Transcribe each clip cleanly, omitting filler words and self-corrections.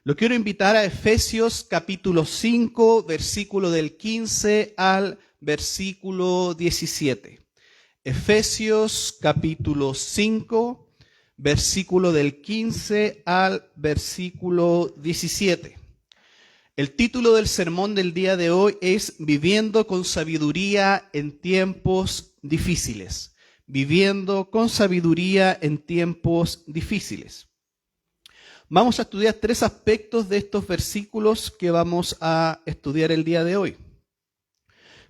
Lo quiero invitar a Efesios capítulo 5, versículo del 15 al versículo 17. Efesios capítulo 5, versículo del 15 al versículo 17. El título del sermón del día de hoy es Viviendo con sabiduría en tiempos difíciles. Viviendo con sabiduría en tiempos difíciles. Vamos a estudiar tres aspectos de estos versículos que vamos a estudiar el día de hoy.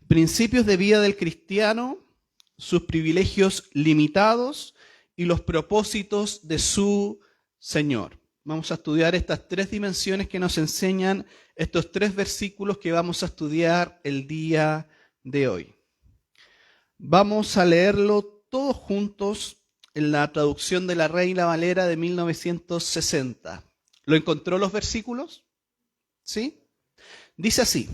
Principios de vida del cristiano, sus privilegios limitados y los propósitos de su Señor. Vamos a estudiar estas tres dimensiones que nos enseñan estos tres versículos que vamos a estudiar el día de hoy. Vamos a leerlo todos juntos en la traducción de la Reina Valera de 1960. ¿Lo encontró los versículos? ¿Sí? Dice así: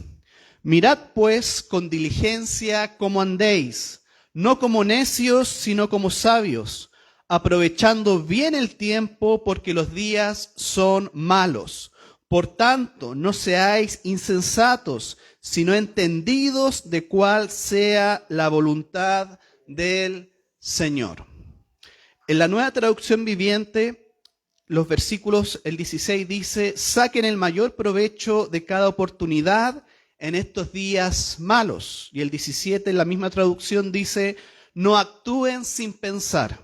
Mirad pues con diligencia cómo andéis, no como necios, sino como sabios, aprovechando bien el tiempo, porque los días son malos. Por tanto, no seáis insensatos, sino entendidos de cuál sea la voluntad del Señor. En la Nueva Traducción Viviente, los versículos, el 16 dice: saquen el mayor provecho de cada oportunidad en estos días malos. Y el 17, en la misma traducción, dice: no actúen sin pensar,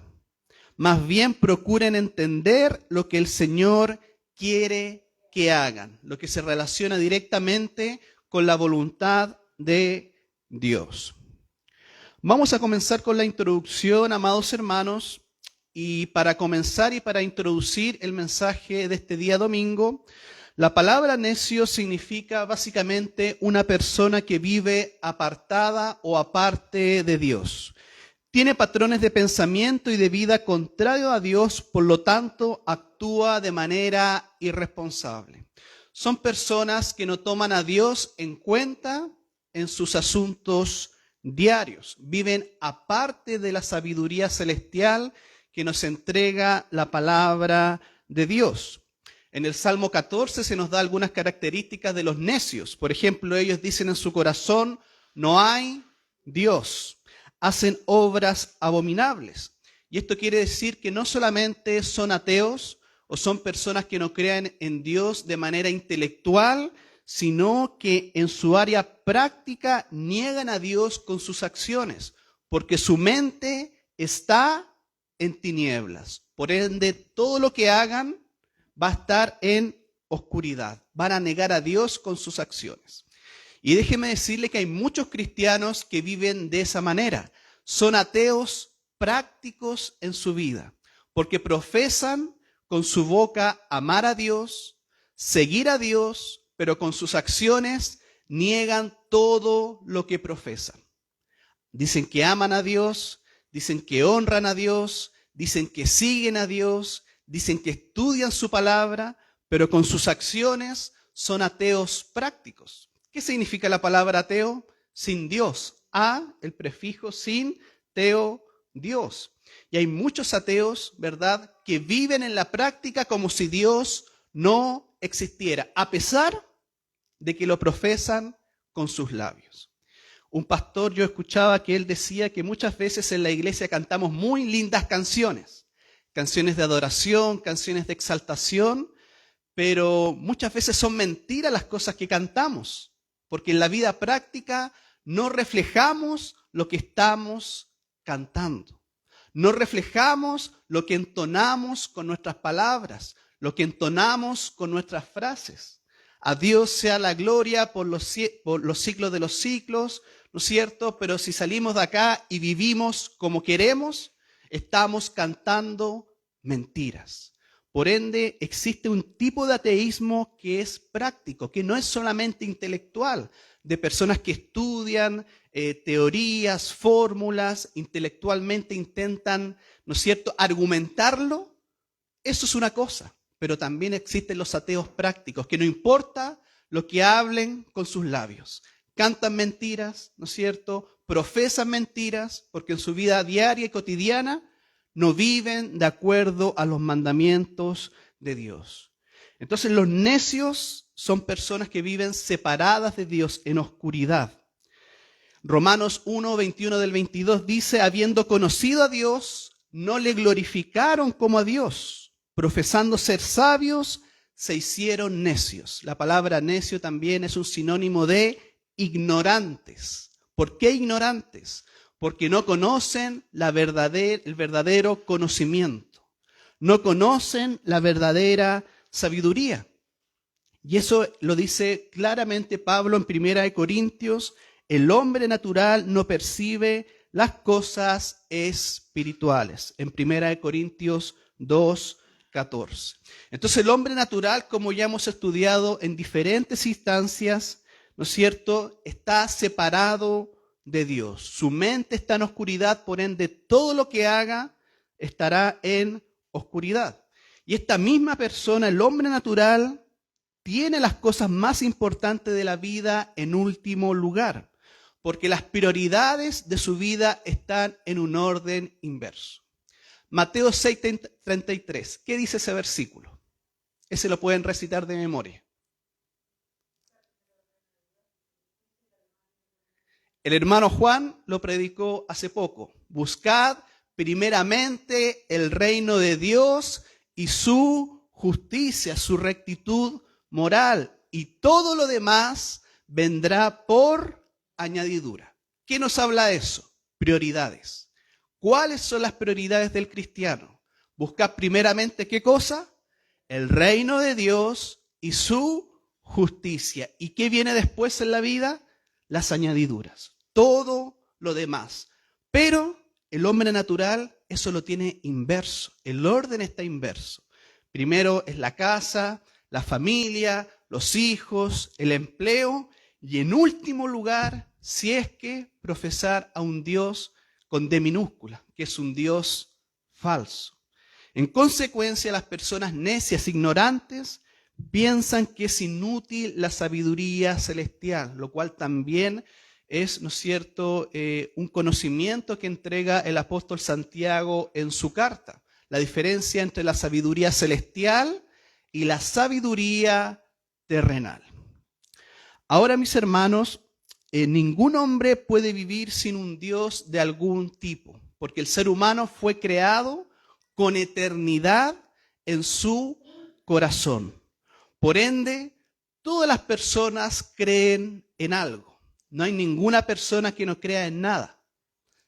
más bien procuren entender lo que el Señor quiere que hagan, lo que se relaciona directamente con la voluntad de Dios. Vamos a comenzar con la introducción, amados hermanos. Y para comenzar y para introducir el mensaje de este día domingo, la palabra necio significa básicamente una persona que vive apartada o aparte de Dios. Tiene patrones de pensamiento y de vida contrario a Dios, por lo tanto actúa de manera irresponsable. Son personas que no toman a Dios en cuenta en sus asuntos diarios. Viven aparte de la sabiduría celestial que nos entrega la palabra de Dios. En el Salmo 14 se nos da algunas características de los necios. Por ejemplo, ellos dicen en su corazón: no hay Dios. Hacen obras abominables. Y esto quiere decir que no solamente son ateos o son personas que no creen en Dios de manera intelectual, sino que en su área práctica niegan a Dios con sus acciones, porque su mente está en tinieblas. Por ende, todo lo que hagan va a estar en oscuridad. Van a negar a Dios con sus acciones. Y déjeme decirle que hay muchos cristianos que viven de esa manera. Son ateos prácticos en su vida, porque profesan con su boca amar a Dios, seguir a Dios, pero con sus acciones niegan todo lo que profesan. Dicen que aman a Dios, dicen que honran a Dios, dicen que siguen a Dios, dicen que estudian su palabra, pero con sus acciones son ateos prácticos. ¿Qué significa la palabra ateo? Sin Dios. A, el prefijo sin, teo, Dios. Y hay muchos ateos, ¿verdad?, que viven en la práctica como si Dios no existiera, a pesar de que lo profesan con sus labios. Un pastor, yo escuchaba que él decía que muchas veces en la iglesia cantamos muy lindas canciones, canciones de adoración, canciones de exaltación, pero muchas veces son mentiras las cosas que cantamos, porque en la vida práctica no reflejamos lo que estamos cantando, no reflejamos lo que entonamos con nuestras palabras, lo que entonamos con nuestras frases. A Dios sea la gloria por los siglos de los siglos, ¿no es cierto? Pero si salimos de acá y vivimos como queremos, estamos cantando mentiras. Por ende, existe un tipo de ateísmo que es práctico, que no es solamente intelectual, de personas que estudian teorías, fórmulas, intelectualmente intentan, ¿no es cierto?, argumentarlo. Eso es una cosa. Pero también existen los ateos prácticos, que no importa lo que hablen con sus labios. Cantan mentiras, ¿no es cierto? Profesan mentiras, porque en su vida diaria y cotidiana no viven de acuerdo a los mandamientos de Dios. Entonces los necios son personas que viven separadas de Dios en oscuridad. Romanos 1, 21 del 22 dice, habiendo conocido a Dios, no le glorificaron como a Dios, profesando ser sabios, se hicieron necios. La palabra necio también es un sinónimo de ignorantes. ¿Por qué ignorantes? Porque no conocen el verdadero conocimiento. No conocen la verdadera sabiduría. Y eso lo dice claramente Pablo en 1 Corintios. El hombre natural no percibe las cosas espirituales. En 1 Corintios 2:14. Entonces el hombre natural, como ya hemos estudiado en diferentes instancias, ¿no es cierto?, está separado de Dios. Su mente está en oscuridad, por ende todo lo que haga estará en oscuridad. Y esta misma persona, el hombre natural, tiene las cosas más importantes de la vida en último lugar, porque las prioridades de su vida están en un orden inverso. Mateo 6:33, ¿qué dice ese versículo? Ese lo pueden recitar de memoria. El hermano Juan lo predicó hace poco. Buscad primeramente el reino de Dios y su justicia, su rectitud moral, y todo lo demás vendrá por añadidura. ¿Qué nos habla eso? Prioridades. ¿Cuáles son las prioridades del cristiano? Buscar primeramente, ¿qué cosa? El reino de Dios y su justicia. ¿Y qué viene después en la vida? Las añadiduras. Todo lo demás. Pero el hombre natural eso lo tiene inverso. El orden está inverso. Primero es la casa, la familia, los hijos, el empleo, y en último lugar, si es que profesar a un Dios con D minúscula, que es un Dios falso. En consecuencia, las personas necias, ignorantes, piensan que es inútil la sabiduría celestial, lo cual también es, ¿no es cierto?, un conocimiento que entrega el apóstol Santiago en su carta. La diferencia entre la sabiduría celestial y la sabiduría terrenal. Ahora, mis hermanos, ningún hombre puede vivir sin un Dios de algún tipo, porque el ser humano fue creado con eternidad en su corazón. Por ende, todas las personas creen en algo. No hay ninguna persona que no crea en nada.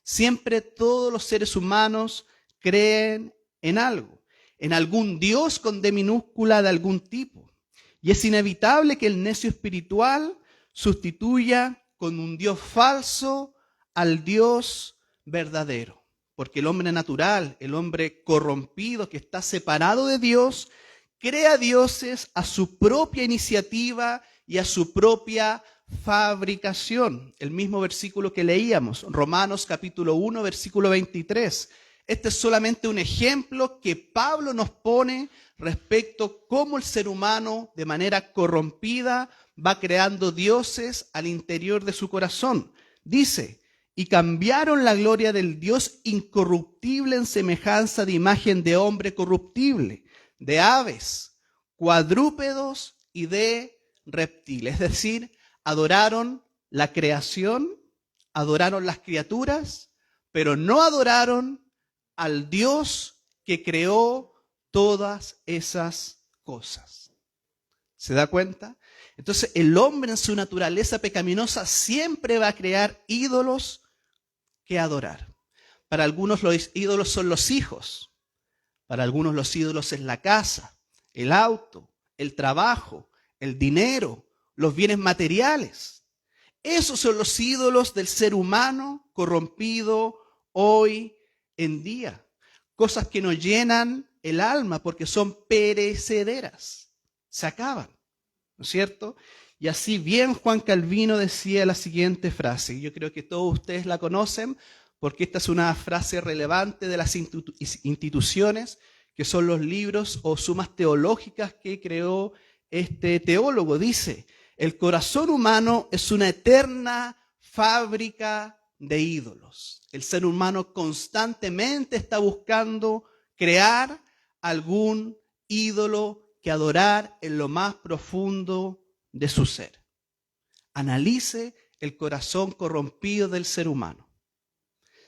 Siempre todos los seres humanos creen en algo, en algún Dios con D minúscula de algún tipo. Y es inevitable que el necio espiritual sustituya con un Dios falso al Dios verdadero. Porque el hombre natural, el hombre corrompido que está separado de Dios, crea dioses a su propia iniciativa y a su propia fabricación. El mismo versículo que leíamos, Romanos capítulo 1, versículo 23. Este es solamente un ejemplo que Pablo nos pone respecto a cómo el ser humano de manera corrompida va creando dioses al interior de su corazón. Dice, y cambiaron la gloria del Dios incorruptible en semejanza de imagen de hombre corruptible, de aves, cuadrúpedos y de reptiles. Es decir, adoraron la creación, adoraron las criaturas, pero no adoraron al Dios que creó todas esas cosas. ¿Se da cuenta? Entonces el hombre en su naturaleza pecaminosa siempre va a crear ídolos que adorar. Para algunos los ídolos son los hijos, para algunos los ídolos es la casa, el auto, el trabajo, el dinero, los bienes materiales. Esos son los ídolos del ser humano corrompido hoy en día. Cosas que nos llenan el alma porque son perecederas, se acaban, ¿no es cierto? Y así bien Juan Calvino decía la siguiente frase, y yo creo que todos ustedes la conocen porque esta es una frase relevante de las instituciones que son los libros o sumas teológicas que creó este teólogo. Dice, el corazón humano es una eterna fábrica de ídolos. El ser humano constantemente está buscando crear algún ídolo que adorar en lo más profundo de su ser. Analice el corazón corrompido del ser humano.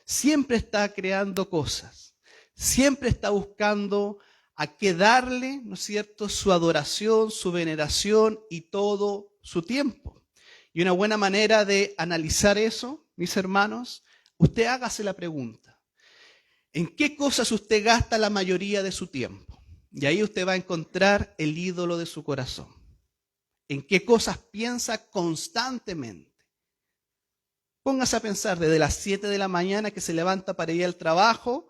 Siempre está creando cosas, siempre está buscando a qué darle, ¿no es cierto?, su adoración, su veneración y todo su tiempo. Y una buena manera de analizar eso, mis hermanos, usted hágase la pregunta: ¿en qué cosas usted gasta la mayoría de su tiempo? Y ahí usted va a encontrar el ídolo de su corazón. ¿En qué cosas piensa constantemente? Póngase a pensar desde las 7 de la mañana que se levanta para ir al trabajo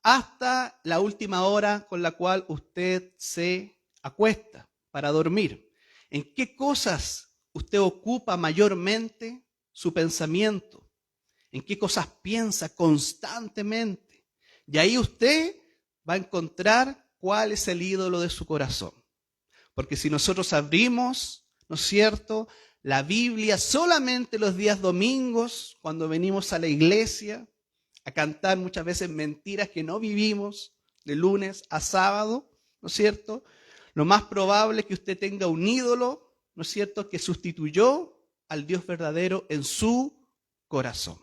hasta la última hora con la cual usted se acuesta para dormir. ¿En qué cosas usted ocupa mayormente su pensamiento? ¿En qué cosas piensa constantemente? Y ahí usted va a encontrar cuál es el ídolo de su corazón. Porque si nosotros abrimos, ¿no es cierto?, la Biblia solamente los días domingos, cuando venimos a la iglesia, a cantar muchas veces mentiras que no vivimos de lunes a sábado, ¿no es cierto?, lo más probable es que usted tenga un ídolo, ¿no es cierto?, que sustituyó al Dios verdadero en su corazón.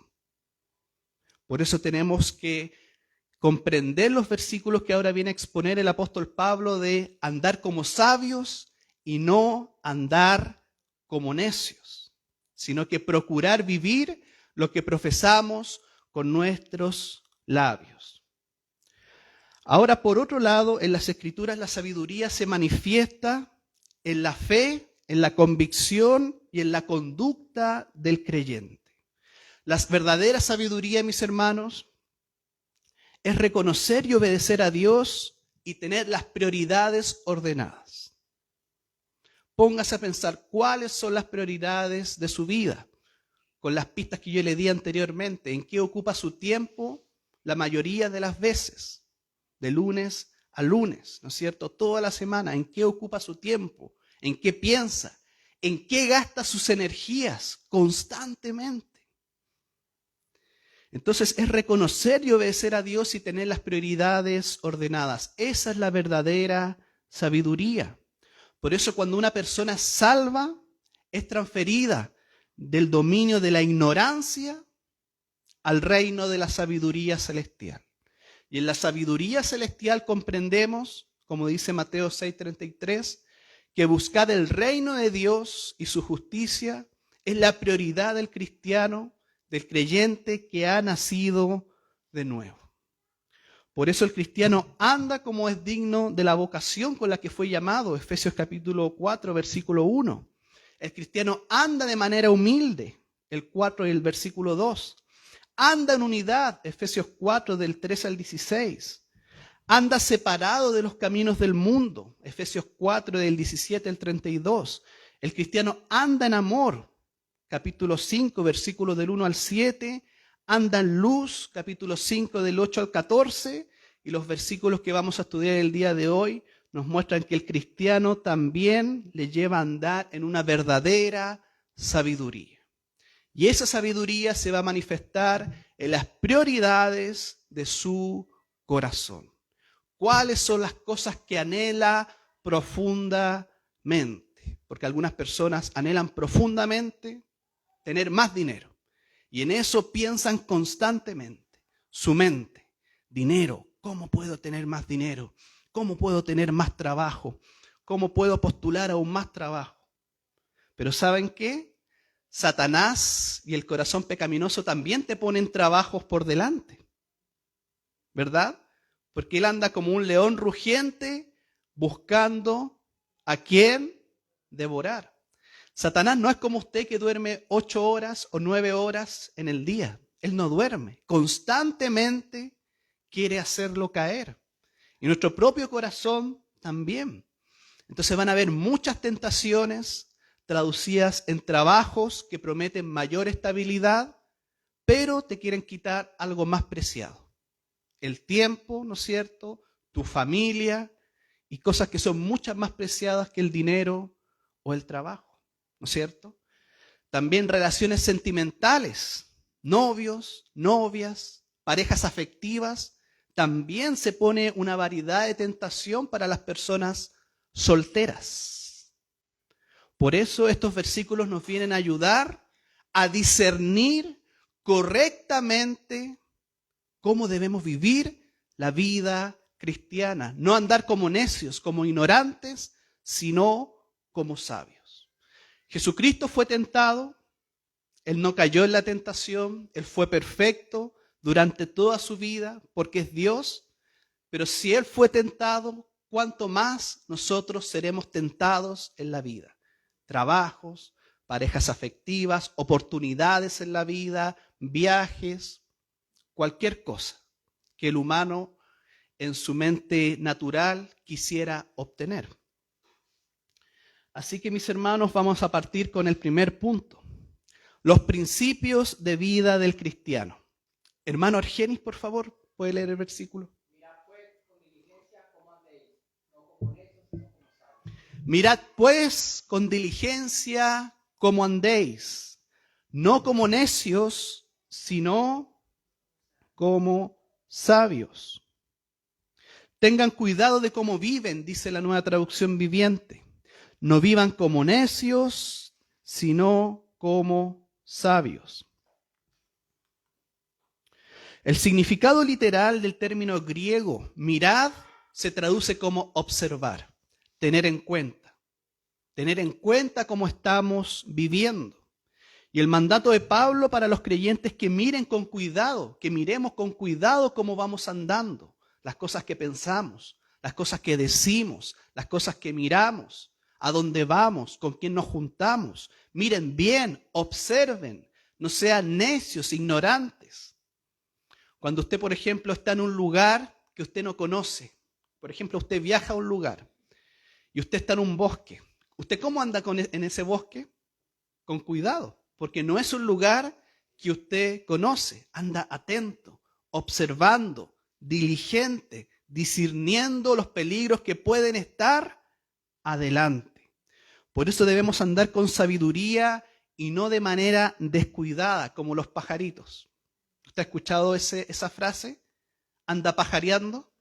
Por eso tenemos que comprender los versículos que ahora viene a exponer el apóstol Pablo de andar como sabios y no andar como necios, sino que procurar vivir lo que profesamos con nuestros labios. Ahora, por otro lado, en las Escrituras la sabiduría se manifiesta en la fe, en la convicción y en la conducta del creyente. La verdadera sabiduría, mis hermanos, es reconocer y obedecer a Dios y tener las prioridades ordenadas. Póngase a pensar cuáles son las prioridades de su vida, con las pistas que yo le di anteriormente, en qué ocupa su tiempo la mayoría de las veces, de lunes a lunes, ¿no es cierto?, toda la semana, en qué ocupa su tiempo, en qué piensa, en qué gasta sus energías constantemente. Entonces es reconocer y obedecer a Dios y tener las prioridades ordenadas. Esa es la verdadera sabiduría. Por eso cuando una persona es salva, es transferida del dominio de la ignorancia al reino de la sabiduría celestial. Y en la sabiduría celestial comprendemos, como dice Mateo 6:33, que buscar el reino de Dios y su justicia es la prioridad del cristiano, del creyente que ha nacido de nuevo. Por eso el cristiano anda como es digno de la vocación con la que fue llamado, Efesios capítulo 4, versículo 1. El cristiano anda de manera humilde, el 4 y el versículo 2. Anda en unidad, Efesios 4, del 13 al 16. Anda separado de los caminos del mundo, Efesios 4, del 17 al 32. El cristiano anda en amor, capítulo 5, versículos del 1 al 7. Anda en luz, capítulo 5, del 8 al 14. Y los versículos que vamos a estudiar el día de hoy nos muestran que el cristiano también le lleva a andar en una verdadera sabiduría. Y esa sabiduría se va a manifestar en las prioridades de su corazón. ¿Cuáles son las cosas que anhela profundamente? Porque algunas personas anhelan profundamente tener más dinero. Y en eso piensan constantemente. Su mente, dinero, ¿cómo puedo tener más dinero? ¿Cómo puedo tener más trabajo? ¿Cómo puedo postular aún más trabajo? Pero ¿saben qué? Satanás y el corazón pecaminoso también te ponen trabajos por delante, ¿verdad? Porque él anda como un león rugiente buscando a quién devorar. Satanás no es como usted que duerme 8 horas o 9 horas en el día. Él no duerme. Constantemente quiere hacerlo caer. Y nuestro propio corazón también. Entonces van a haber muchas tentaciones traducidas en trabajos que prometen mayor estabilidad, pero te quieren quitar algo más preciado. El tiempo, ¿no es cierto? Tu familia y cosas que son muchas más preciadas que el dinero o el trabajo, ¿no es cierto? También relaciones sentimentales, novios, novias, parejas afectivas. También se pone una variedad de tentación para las personas solteras. Por eso estos versículos nos vienen a ayudar a discernir correctamente cómo debemos vivir la vida cristiana. No andar como necios, como ignorantes, sino como sabios. Jesucristo fue tentado, Él no cayó en la tentación, Él fue perfecto durante toda su vida porque es Dios, pero si Él fue tentado, ¿cuánto más nosotros seremos tentados en la vida? Trabajos, parejas afectivas, oportunidades en la vida, viajes, cualquier cosa que el humano en su mente natural quisiera obtener. Así que, mis hermanos, vamos a partir con el primer punto. Los principios de vida del cristiano. Hermano Argenis, por favor, ¿puede leer el versículo? Mirad pues con diligencia cómo andéis, no como necios, sino como sabios. Tengan cuidado de cómo viven, dice la Nueva Traducción Viviente. No vivan como necios, sino como sabios. El significado literal del término griego mirad se traduce como observar, tener en cuenta cómo estamos viviendo. Y el mandato de Pablo para los creyentes que miren con cuidado, que miremos con cuidado cómo vamos andando, las cosas que pensamos, las cosas que decimos, las cosas que miramos, a dónde vamos, con quién nos juntamos. Miren bien, observen, no sean necios, ignorantes. Cuando usted, por ejemplo, está en un lugar que usted no conoce, por ejemplo, usted viaja a un lugar y usted está en un bosque, ¿usted cómo anda en ese bosque? Con cuidado, porque no es un lugar que usted conoce. Anda atento, observando, diligente, discerniendo los peligros que pueden estar adelante. Por eso debemos andar con sabiduría y no de manera descuidada, como los pajaritos. ¿Usted ha escuchado esa frase? ¿Anda pajareando?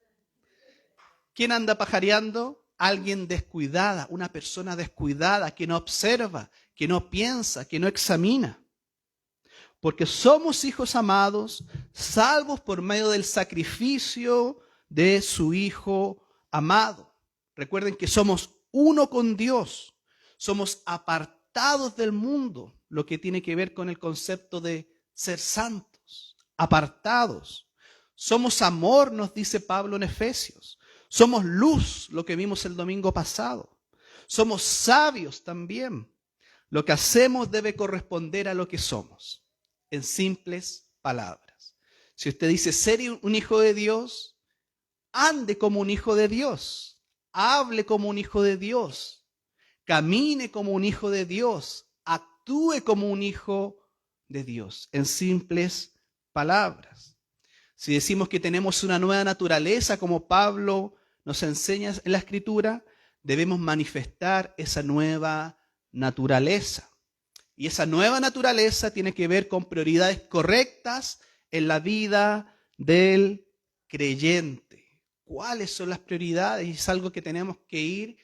¿Quién anda pajareando? Alguien descuidada, una persona descuidada que no observa, que no piensa, que no examina. Porque somos hijos amados, salvos por medio del sacrificio de su Hijo amado. Recuerden que somos uno con Dios, somos apartados del mundo, lo que tiene que ver con el concepto de ser santos, apartados. Somos amor, nos dice Pablo en Efesios. Somos luz, lo que vimos el domingo pasado. Somos sabios también. Lo que hacemos debe corresponder a lo que somos, en simples palabras. Si usted dice ser un hijo de Dios, ande como un hijo de Dios, hable como un hijo de Dios, camine como un hijo de Dios, actúe como un hijo de Dios, en simples palabras. Si decimos que tenemos una nueva naturaleza, como Pablo nos enseña en la Escritura, debemos manifestar esa nueva naturaleza. Y esa nueva naturaleza tiene que ver con prioridades correctas en la vida del creyente. ¿Cuáles son las prioridades? Y es algo que tenemos que ir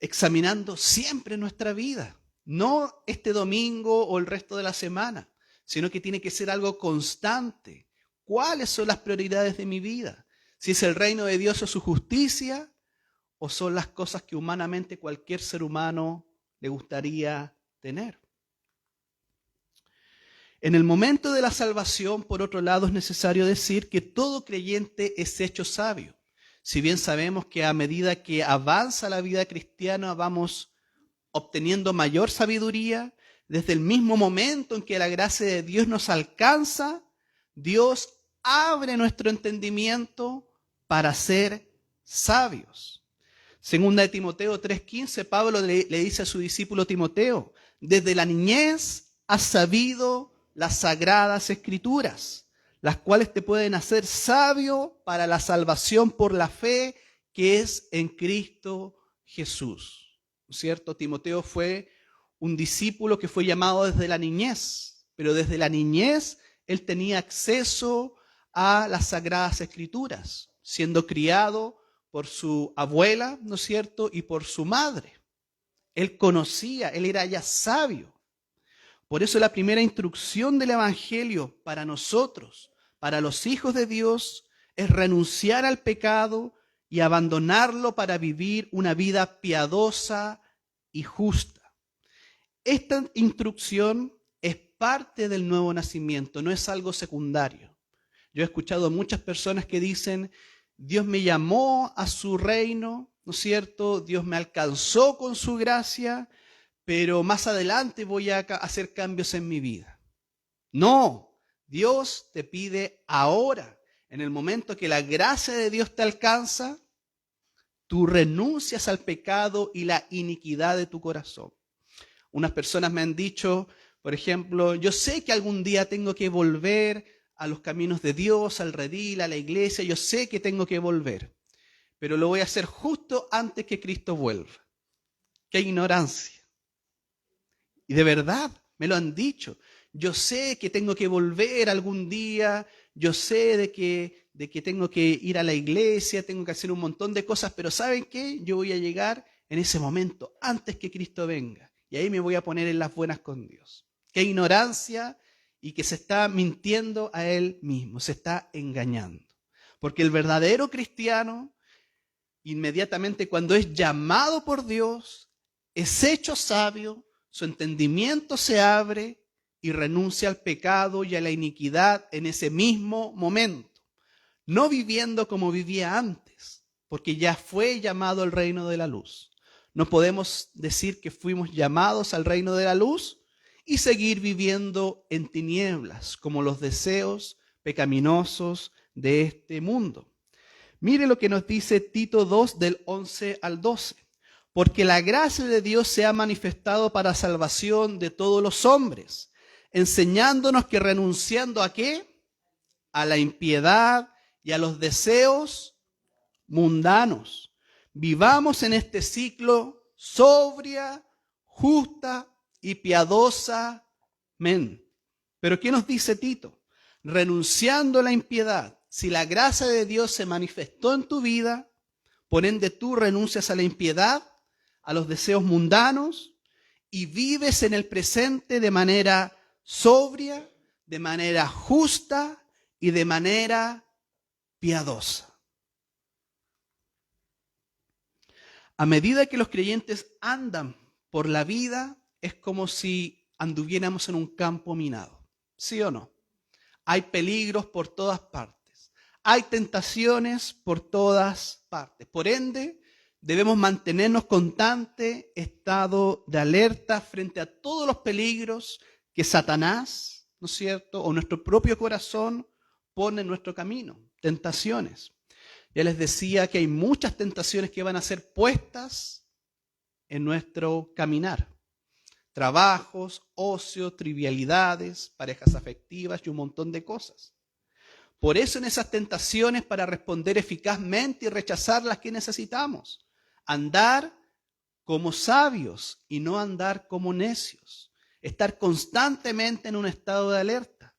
examinando siempre en nuestra vida. No este domingo o el resto de la semana, sino que tiene que ser algo constante. ¿Cuáles son las prioridades de mi vida? Si es el reino de Dios o su justicia, o son las cosas que humanamente cualquier ser humano le gustaría tener. En el momento de la salvación, por otro lado, es necesario decir que todo creyente es hecho sabio. Si bien sabemos que a medida que avanza la vida cristiana vamos obteniendo mayor sabiduría, desde el mismo momento en que la gracia de Dios nos alcanza, Dios abre nuestro entendimiento para ser sabios. Segunda de Timoteo 3:15, Pablo le dice a su discípulo Timoteo, desde la niñez has sabido las sagradas escrituras, las cuales te pueden hacer sabio para la salvación por la fe que es en Cristo Jesús. ¿No es cierto? Timoteo fue un discípulo que fue llamado desde la niñez, pero desde la niñez él tenía acceso a las sagradas escrituras, siendo criado por su abuela, ¿no es cierto?, y por su madre. Él conocía, él era ya sabio. Por eso la primera instrucción del Evangelio para nosotros, para los hijos de Dios, es renunciar al pecado y abandonarlo para vivir una vida piadosa y justa. Esta instrucción es parte del nuevo nacimiento, no es algo secundario. Yo he escuchado a muchas personas que dicen, Dios me llamó a su reino, ¿no es cierto? Dios me alcanzó con su gracia, pero más adelante voy a hacer cambios en mi vida. No, Dios te pide ahora, en el momento que la gracia de Dios te alcanza, tú renuncias al pecado y la iniquidad de tu corazón. Unas personas me han dicho, por ejemplo, yo sé que algún día tengo que volver a los caminos de Dios, al redil, a la iglesia, yo sé que tengo que volver, pero lo voy a hacer justo antes que Cristo vuelva. ¡Qué ignorancia! Y de verdad, me lo han dicho. Yo sé que tengo que volver algún día, yo sé de que tengo que ir a la iglesia, tengo que hacer un montón de cosas, pero ¿saben qué? Yo voy a llegar en ese momento, antes que Cristo venga. Y ahí me voy a poner en las buenas con Dios. ¡Qué ignorancia! Y que se está mintiendo a él mismo, se está engañando. Porque el verdadero cristiano, inmediatamente cuando es llamado por Dios, es hecho sabio, su entendimiento se abre y renuncia al pecado y a la iniquidad en ese mismo momento. No viviendo como vivía antes, porque ya fue llamado al reino de la luz. No podemos decir que fuimos llamados al reino de la luz y seguir viviendo en tinieblas, como los deseos pecaminosos de este mundo. Mire lo que nos dice Tito 2, del 11 al 12. Porque la gracia de Dios se ha manifestado para salvación de todos los hombres, enseñándonos que renunciando ¿a qué? A la impiedad y a los deseos mundanos, vivamos en este ciclo sobria, justa y piadosamente. Pero ¿qué nos dice Tito? Renunciando a la impiedad. Si la gracia de Dios se manifestó en tu vida, por ende tú renuncias a la impiedad, a los deseos mundanos y vives en el presente de manera sobria, de manera justa y de manera piadosa. A medida que los creyentes andan por la vida, es como si anduviéramos en un campo minado. ¿Sí o no? Hay peligros por todas partes. Hay tentaciones por todas partes. Por ende, debemos mantenernos constante estado de alerta frente a todos los peligros que Satanás, ¿no es cierto?, o nuestro propio corazón pone en nuestro camino. Tentaciones. Ya les decía que hay muchas tentaciones que van a ser puestas en nuestro caminar. Trabajos, ocio, trivialidades, parejas afectivas y un montón de cosas. Por eso en esas tentaciones, para responder eficazmente y rechazar las que necesitamos, andar como sabios y no andar como necios. Estar constantemente en un estado de alerta.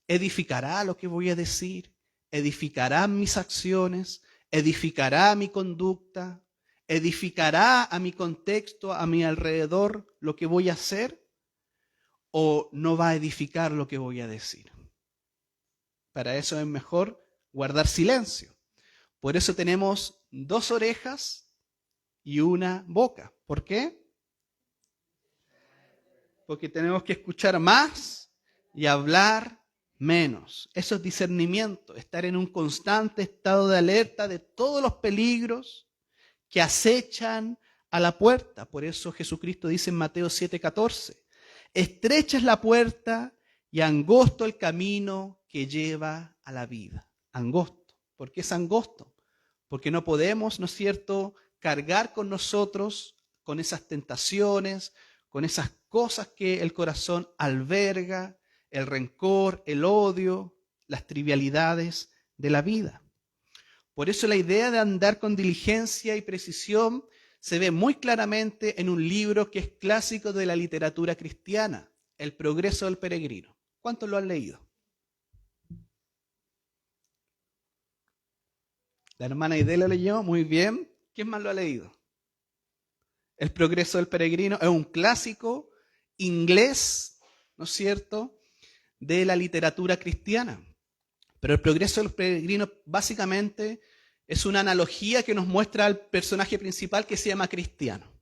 ¿Edificará lo que voy a decir? ¿Edificará mis acciones? ¿Edificará mi conducta? ¿Edificará a mi contexto, a mi alrededor, lo que voy a hacer? ¿O no va a edificar lo que voy a decir? Para eso es mejor guardar silencio. Por eso tenemos 2 orejas y una boca. ¿Por qué? Porque tenemos que escuchar más y hablar menos. Eso es discernimiento, estar en un constante estado de alerta de todos los peligros que acechan a la puerta. Por eso Jesucristo dice en Mateo 7:14, estrecha es la puerta y angosto el camino que lleva a la vida. Angosto. ¿Por qué es angosto? Porque no podemos, ¿no es cierto?, cargar con nosotros, con esas tentaciones, con esas cosas que el corazón alberga, el rencor, el odio, las trivialidades de la vida. Por eso la idea de andar con diligencia y precisión se ve muy claramente en un libro que es clásico de la literatura cristiana, El progreso del peregrino. ¿Cuántos lo han leído? La hermana Aide lo leyó, muy bien. ¿Quién más lo ha leído? El progreso del peregrino es un clásico inglés, ¿no es cierto?, de la literatura cristiana. Pero el progreso del peregrino básicamente es una analogía que nos muestra al personaje principal que se llama Cristiano.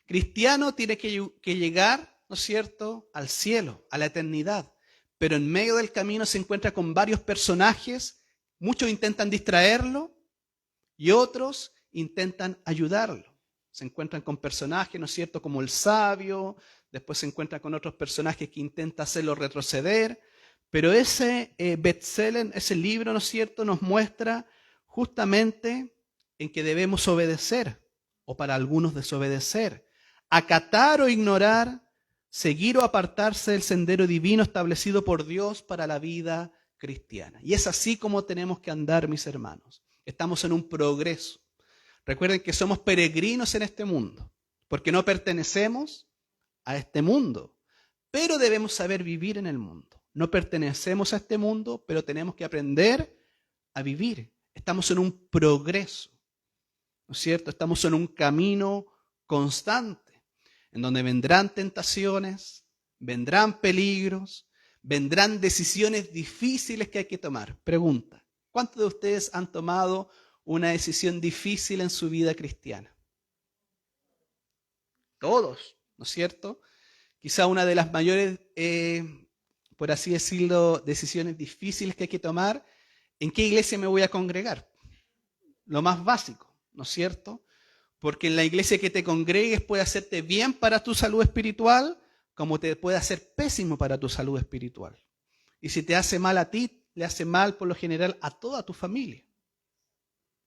Cristiano tiene que llegar, ¿no es cierto?, al cielo, a la eternidad. Pero en medio del camino se encuentra con varios personajes. Muchos intentan distraerlo y otros intentan ayudarlo. Se encuentran con personajes, ¿no es cierto?, como el sabio. Después se encuentra con otros personajes que intentan hacerlo retroceder. Pero ese bestseller, ese libro, ¿no es cierto?, nos muestra justamente en que debemos obedecer, o para algunos desobedecer, acatar o ignorar, seguir o apartarse del sendero divino establecido por Dios para la vida cristiana. Y es así como tenemos que andar, mis hermanos. Estamos en un progreso. Recuerden que somos peregrinos en este mundo, porque no pertenecemos a este mundo, pero debemos saber vivir en el mundo. No pertenecemos a este mundo, pero tenemos que aprender a vivir. Estamos en un progreso, ¿no es cierto? Estamos en un camino constante, en donde vendrán tentaciones, vendrán peligros, vendrán decisiones difíciles que hay que tomar. Pregunta, ¿cuántos de ustedes han tomado una decisión difícil en su vida cristiana? Todos, ¿no es cierto? Quizá una de las mayores, por así decirlo, decisiones difíciles que hay que tomar, ¿en qué iglesia me voy a congregar? Lo más básico, ¿no es cierto? Porque en la iglesia que te congregues puede hacerte bien para tu salud espiritual, como te puede hacer pésimo para tu salud espiritual. Y si te hace mal a ti, le hace mal por lo general a toda tu familia,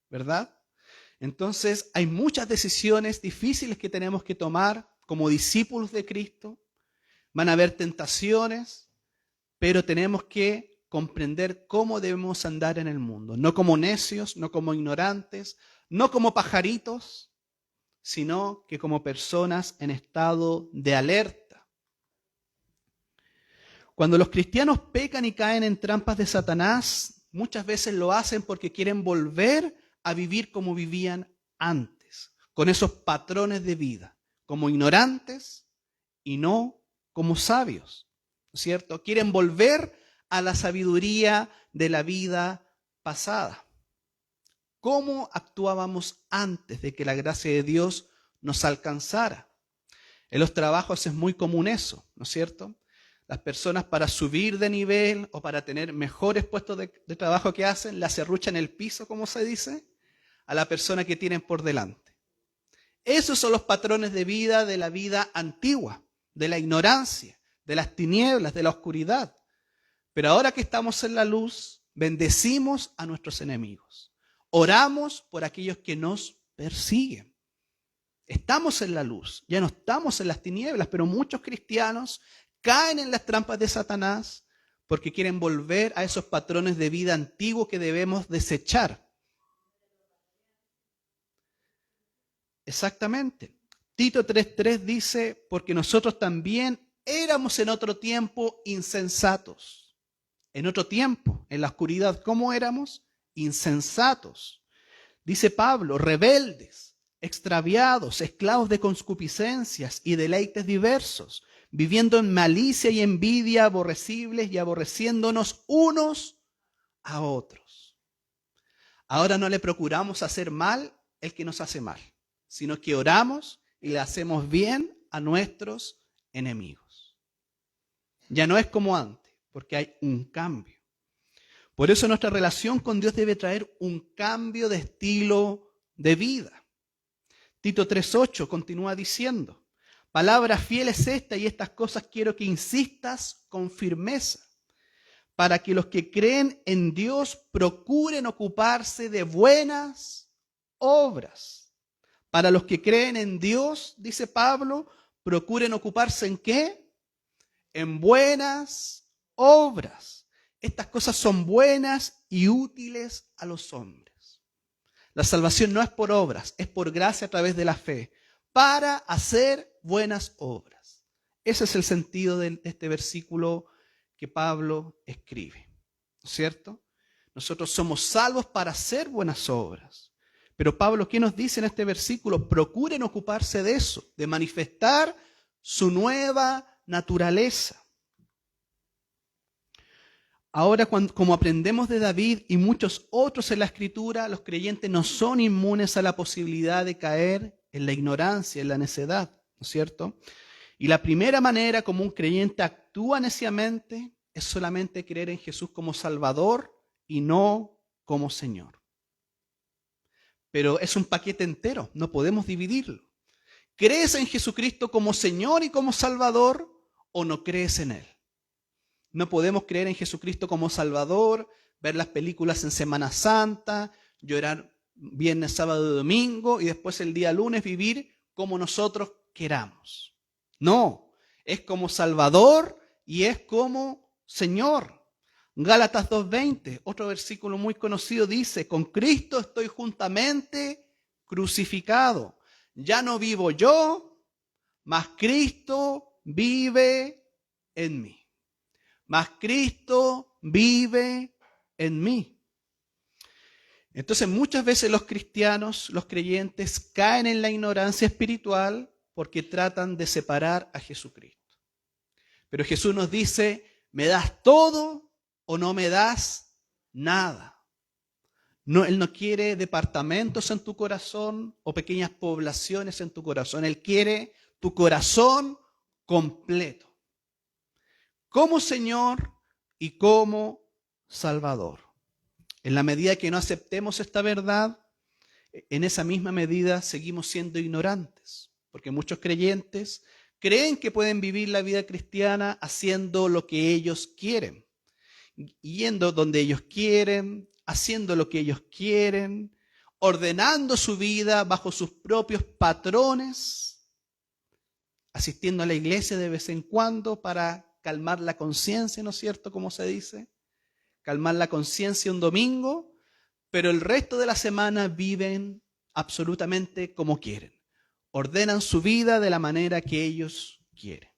¿verdad? Entonces hay muchas decisiones difíciles que tenemos que tomar como discípulos de Cristo. Van a haber tentaciones, pero tenemos que comprender cómo debemos andar en el mundo. No como necios, no como ignorantes, no como pajaritos, sino que como personas en estado de alerta. Cuando los cristianos pecan y caen en trampas de Satanás, muchas veces lo hacen porque quieren volver a vivir como vivían antes, con esos patrones de vida, como ignorantes y no como sabios, ¿no es cierto? Quieren volver a la sabiduría de la vida pasada. ¿Cómo actuábamos antes de que la gracia de Dios nos alcanzara? En los trabajos es muy común eso, ¿no es cierto? Las personas para subir de nivel o para tener mejores puestos de trabajo que hacen, le acerruchan el piso, como se dice, a la persona que tienen por delante. Esos son los patrones de vida de la vida antigua, de la ignorancia, de las tinieblas, de la oscuridad. Pero ahora que estamos en la luz, bendecimos a nuestros enemigos. Oramos por aquellos que nos persiguen. Estamos en la luz, ya no estamos en las tinieblas, pero muchos cristianos caen en las trampas de Satanás porque quieren volver a esos patrones de vida antiguos que debemos desechar. Exactamente. Tito 3:3 dice, porque nosotros también éramos en otro tiempo insensatos. En otro tiempo, en la oscuridad, ¿cómo éramos? Insensatos. Dice Pablo, rebeldes, extraviados, esclavos de concupiscencias y deleites diversos, viviendo en malicia y envidia, aborrecibles y aborreciéndonos unos a otros. Ahora no le procuramos hacer mal el que nos hace mal, sino que oramos y le hacemos bien a nuestros enemigos. Ya no es como antes, porque hay un cambio. Por eso nuestra relación con Dios debe traer un cambio de estilo de vida. Tito 3:8 continúa diciendo, palabra fiel es esta y estas cosas quiero que insistas con firmeza, para que los que creen en Dios procuren ocuparse de buenas obras. Para los que creen en Dios, dice Pablo, procuren ocuparse ¿en qué? En buenas obras. Estas cosas son buenas y útiles a los hombres. La salvación no es por obras, es por gracia a través de la fe, para hacer buenas obras. Ese es el sentido de este versículo que Pablo escribe, ¿cierto? Nosotros somos salvos para hacer buenas obras. Pero Pablo, ¿qué nos dice en este versículo? Procuren ocuparse de eso, de manifestar su nueva naturaleza. Ahora, como aprendemos de David y muchos otros en la Escritura, los creyentes no son inmunes a la posibilidad de caer en la ignorancia, en la necedad, ¿no es cierto? Y la primera manera como un creyente actúa neciamente es solamente creer en Jesús como Salvador y no como Señor. Pero es un paquete entero, no podemos dividirlo. ¿Crees en Jesucristo como Señor y como Salvador o no crees en Él? No podemos creer en Jesucristo como Salvador, ver las películas en Semana Santa, llorar viernes, sábado y domingo y después el día lunes vivir como nosotros queramos. No, es como Salvador y es como Señor. Gálatas 2:20, otro versículo muy conocido, dice: con Cristo estoy juntamente crucificado. Ya no vivo yo, mas Cristo vive en mí. Mas Cristo vive en mí. Entonces muchas veces los cristianos, los creyentes, caen en la ignorancia espiritual porque tratan de separar a Jesucristo. Pero Jesús nos dice: ¿me das todo o no me das nada? No, Él no quiere departamentos en tu corazón o pequeñas poblaciones en tu corazón. Él quiere tu corazón completo. Como Señor y como Salvador. En la medida que no aceptemos esta verdad, en esa misma medida seguimos siendo ignorantes. Porque muchos creyentes creen que pueden vivir la vida cristiana haciendo lo que ellos quieren, yendo donde ellos quieren, haciendo lo que ellos quieren, ordenando su vida bajo sus propios patrones, asistiendo a la iglesia de vez en cuando para calmar la conciencia, ¿no es cierto? Como se dice, calmar la conciencia un domingo, pero el resto de la semana viven absolutamente como quieren. Ordenan su vida de la manera que ellos quieren.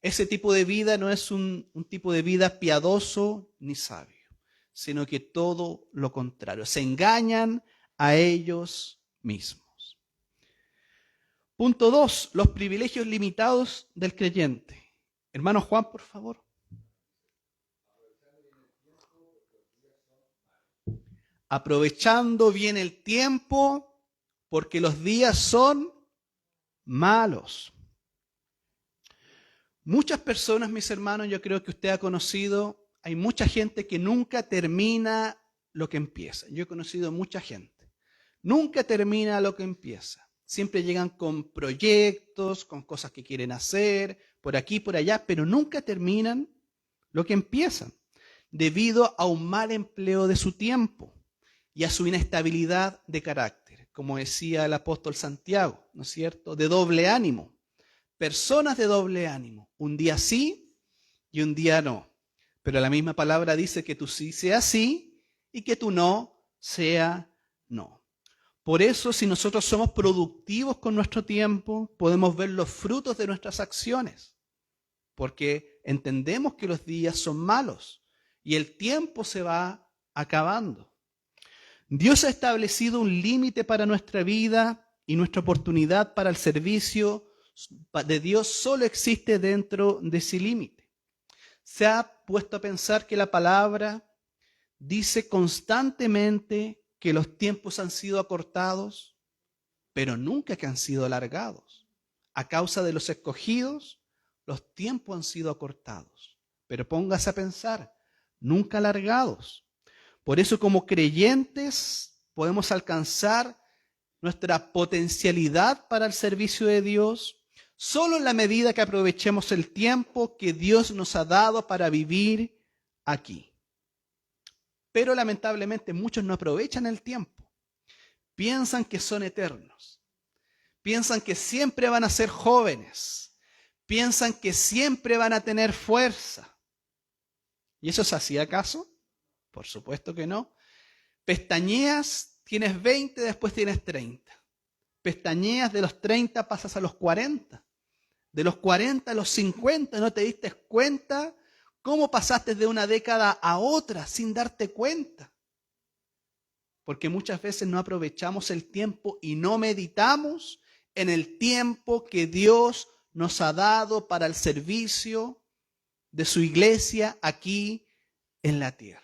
Ese tipo de vida no es un tipo de vida piadoso ni sabio, sino que todo lo contrario. Se engañan a ellos mismos. Punto 2, los privilegios limitados del creyente. Hermano Juan, por favor. Aprovechando bien el tiempo, porque los días son malos. Muchas personas, mis hermanos, yo creo que usted ha conocido, hay mucha gente que nunca termina lo que empieza. Yo he conocido mucha gente. Nunca termina lo que empieza. Siempre llegan con proyectos, con cosas que quieren hacer, por aquí, por allá, pero nunca terminan lo que empiezan, debido a un mal empleo de su tiempo y a su inestabilidad de carácter, como decía el apóstol Santiago, ¿no es cierto?, de doble ánimo. Personas de doble ánimo, un día sí y un día no. Pero la misma palabra dice que tu sí sea sí y que tu no sea no. Por eso, si nosotros somos productivos con nuestro tiempo, podemos ver los frutos de nuestras acciones, porque entendemos que los días son malos y el tiempo se va acabando. Dios ha establecido un límite para nuestra vida y nuestra oportunidad para el servicio de Dios solo existe dentro de ese límite. Se ha puesto a pensar que la palabra dice constantemente que los tiempos han sido acortados, pero nunca que han sido alargados. A causa de los escogidos, los tiempos han sido acortados. Pero póngase a pensar, nunca alargados. Por eso, como creyentes, podemos alcanzar nuestra potencialidad para el servicio de Dios solo en la medida que aprovechemos el tiempo que Dios nos ha dado para vivir aquí. Pero lamentablemente muchos no aprovechan el tiempo. Piensan que son eternos. Piensan que siempre van a ser jóvenes. Piensan que siempre van a tener fuerza. ¿Y eso es así acaso? Por supuesto que no. Pestañeas, tienes 20, después tienes 30. Pestañeas, de los 30 pasas a los 40. De los 40 a los 50, ¿no te diste cuenta ¿Cómo pasaste de una década a otra sin darte cuenta? Porque muchas veces no aprovechamos el tiempo y no meditamos en el tiempo que Dios nos ha dado para el servicio de su iglesia aquí en la tierra.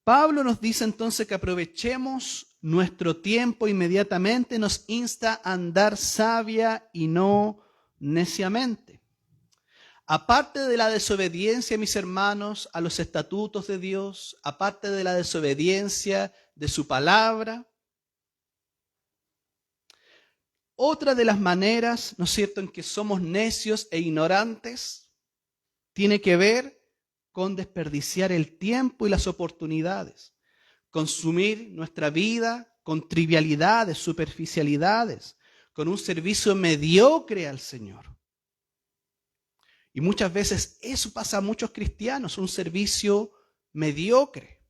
Pablo nos dice entonces que aprovechemos nuestro tiempo inmediatamente, nos insta a andar sabia y no neciamente. Aparte de la desobediencia, mis hermanos, a los estatutos de Dios, aparte de la desobediencia de su palabra, otra de las maneras, ¿no es cierto?, en que somos necios e ignorantes, tiene que ver con desperdiciar el tiempo y las oportunidades, consumir nuestra vida con trivialidades, superficialidades, con un servicio mediocre al Señor. Y muchas veces eso pasa a muchos cristianos, un servicio mediocre.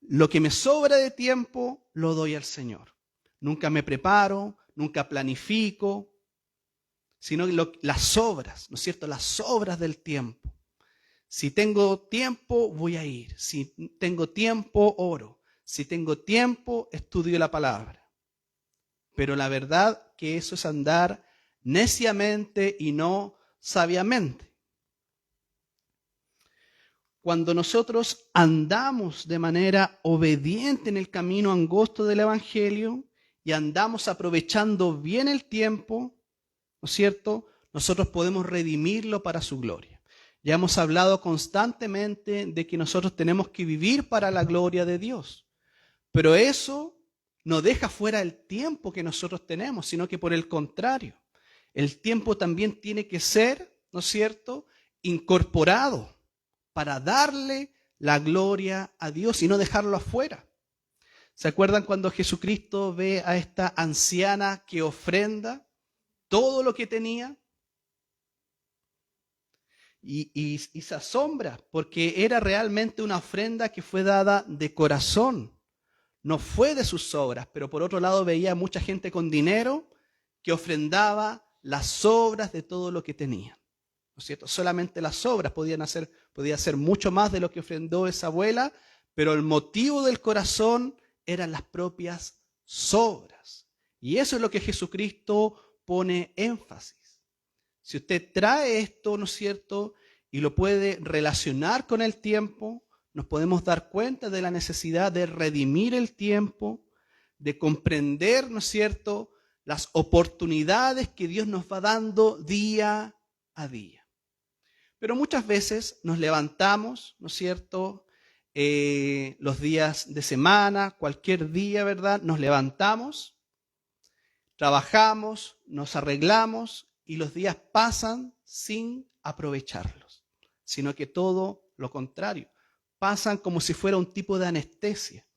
Lo que me sobra de tiempo lo doy al Señor. Nunca me preparo, nunca planifico, sino las obras, ¿no es cierto? Las obras del tiempo. Si tengo tiempo, voy a ir. Si tengo tiempo, oro. Si tengo tiempo, estudio la palabra. Pero la verdad que eso es andar neciamente y no sabiamente. Cuando nosotros andamos de manera obediente en el camino angosto del Evangelio y andamos aprovechando bien el tiempo, ¿no es cierto?, nosotros podemos redimirlo para su gloria. Ya hemos hablado constantemente de que nosotros tenemos que vivir para la gloria de Dios. Pero eso no deja fuera el tiempo que nosotros tenemos, sino que por el contrario, el tiempo también tiene que ser, ¿no es cierto?, incorporado para darle la gloria a Dios y no dejarlo afuera. ¿Se acuerdan cuando Jesucristo ve a esta anciana que ofrenda todo lo que tenía? Y se asombra porque era realmente una ofrenda que fue dada de corazón. No fue de sus obras, pero por otro lado veía a mucha gente con dinero que ofrendaba las obras de todo lo que tenía. ¿No es cierto? Solamente las obras podía hacer mucho más de lo que ofrendó esa abuela, pero el motivo del corazón eran las propias obras. Y eso es lo que Jesucristo pone énfasis. Si usted trae esto, ¿no es cierto?, y lo puede relacionar con el tiempo, nos podemos dar cuenta de la necesidad de redimir el tiempo, de comprender, ¿no es cierto?, las oportunidades que Dios nos va dando día a día. Pero muchas veces nos levantamos, ¿no es cierto?, los días de semana, cualquier día, ¿verdad?, nos levantamos, trabajamos, nos arreglamos y los días pasan sin aprovecharlos, sino que todo lo contrario, pasan como si fuera un tipo de anestesia.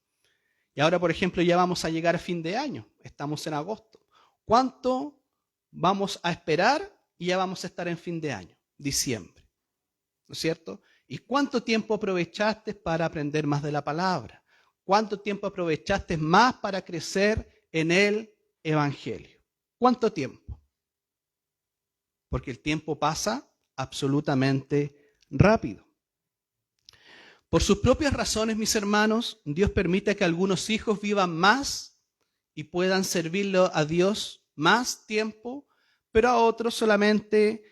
Y ahora, por ejemplo, ya vamos a llegar a fin de año, estamos en agosto. ¿Cuánto vamos a esperar y ya vamos a estar en fin de año? Diciembre, ¿no es cierto? ¿Y cuánto tiempo aprovechaste para aprender más de la palabra? ¿Cuánto tiempo aprovechaste más para crecer en el Evangelio? ¿Cuánto tiempo? Porque el tiempo pasa absolutamente rápido. Por sus propias razones, mis hermanos, Dios permite que algunos hijos vivan más y puedan servirlo a Dios más tiempo, pero a otros solamente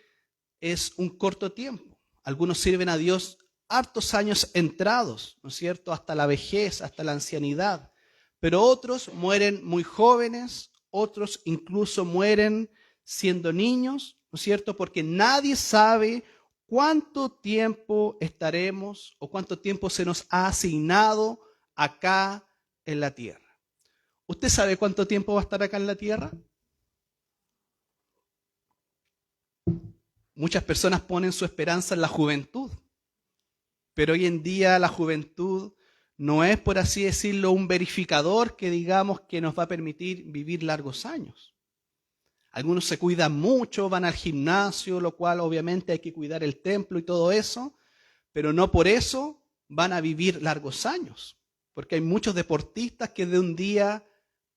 es un corto tiempo. Algunos sirven a Dios hartos años entrados, ¿no es cierto?, hasta la vejez, hasta la ancianidad. Pero otros mueren muy jóvenes, otros incluso mueren siendo niños, ¿no es cierto?, porque nadie sabe cuánto tiempo estaremos o cuánto tiempo se nos ha asignado acá en la tierra. ¿Usted sabe cuánto tiempo va a estar acá en la tierra? Muchas personas ponen su esperanza en la juventud, pero hoy en día la juventud no es, por así decirlo, un verificador que digamos que nos va a permitir vivir largos años. Algunos se cuidan mucho, van al gimnasio, lo cual obviamente hay que cuidar el templo y todo eso, pero no por eso van a vivir largos años, porque hay muchos deportistas que de un día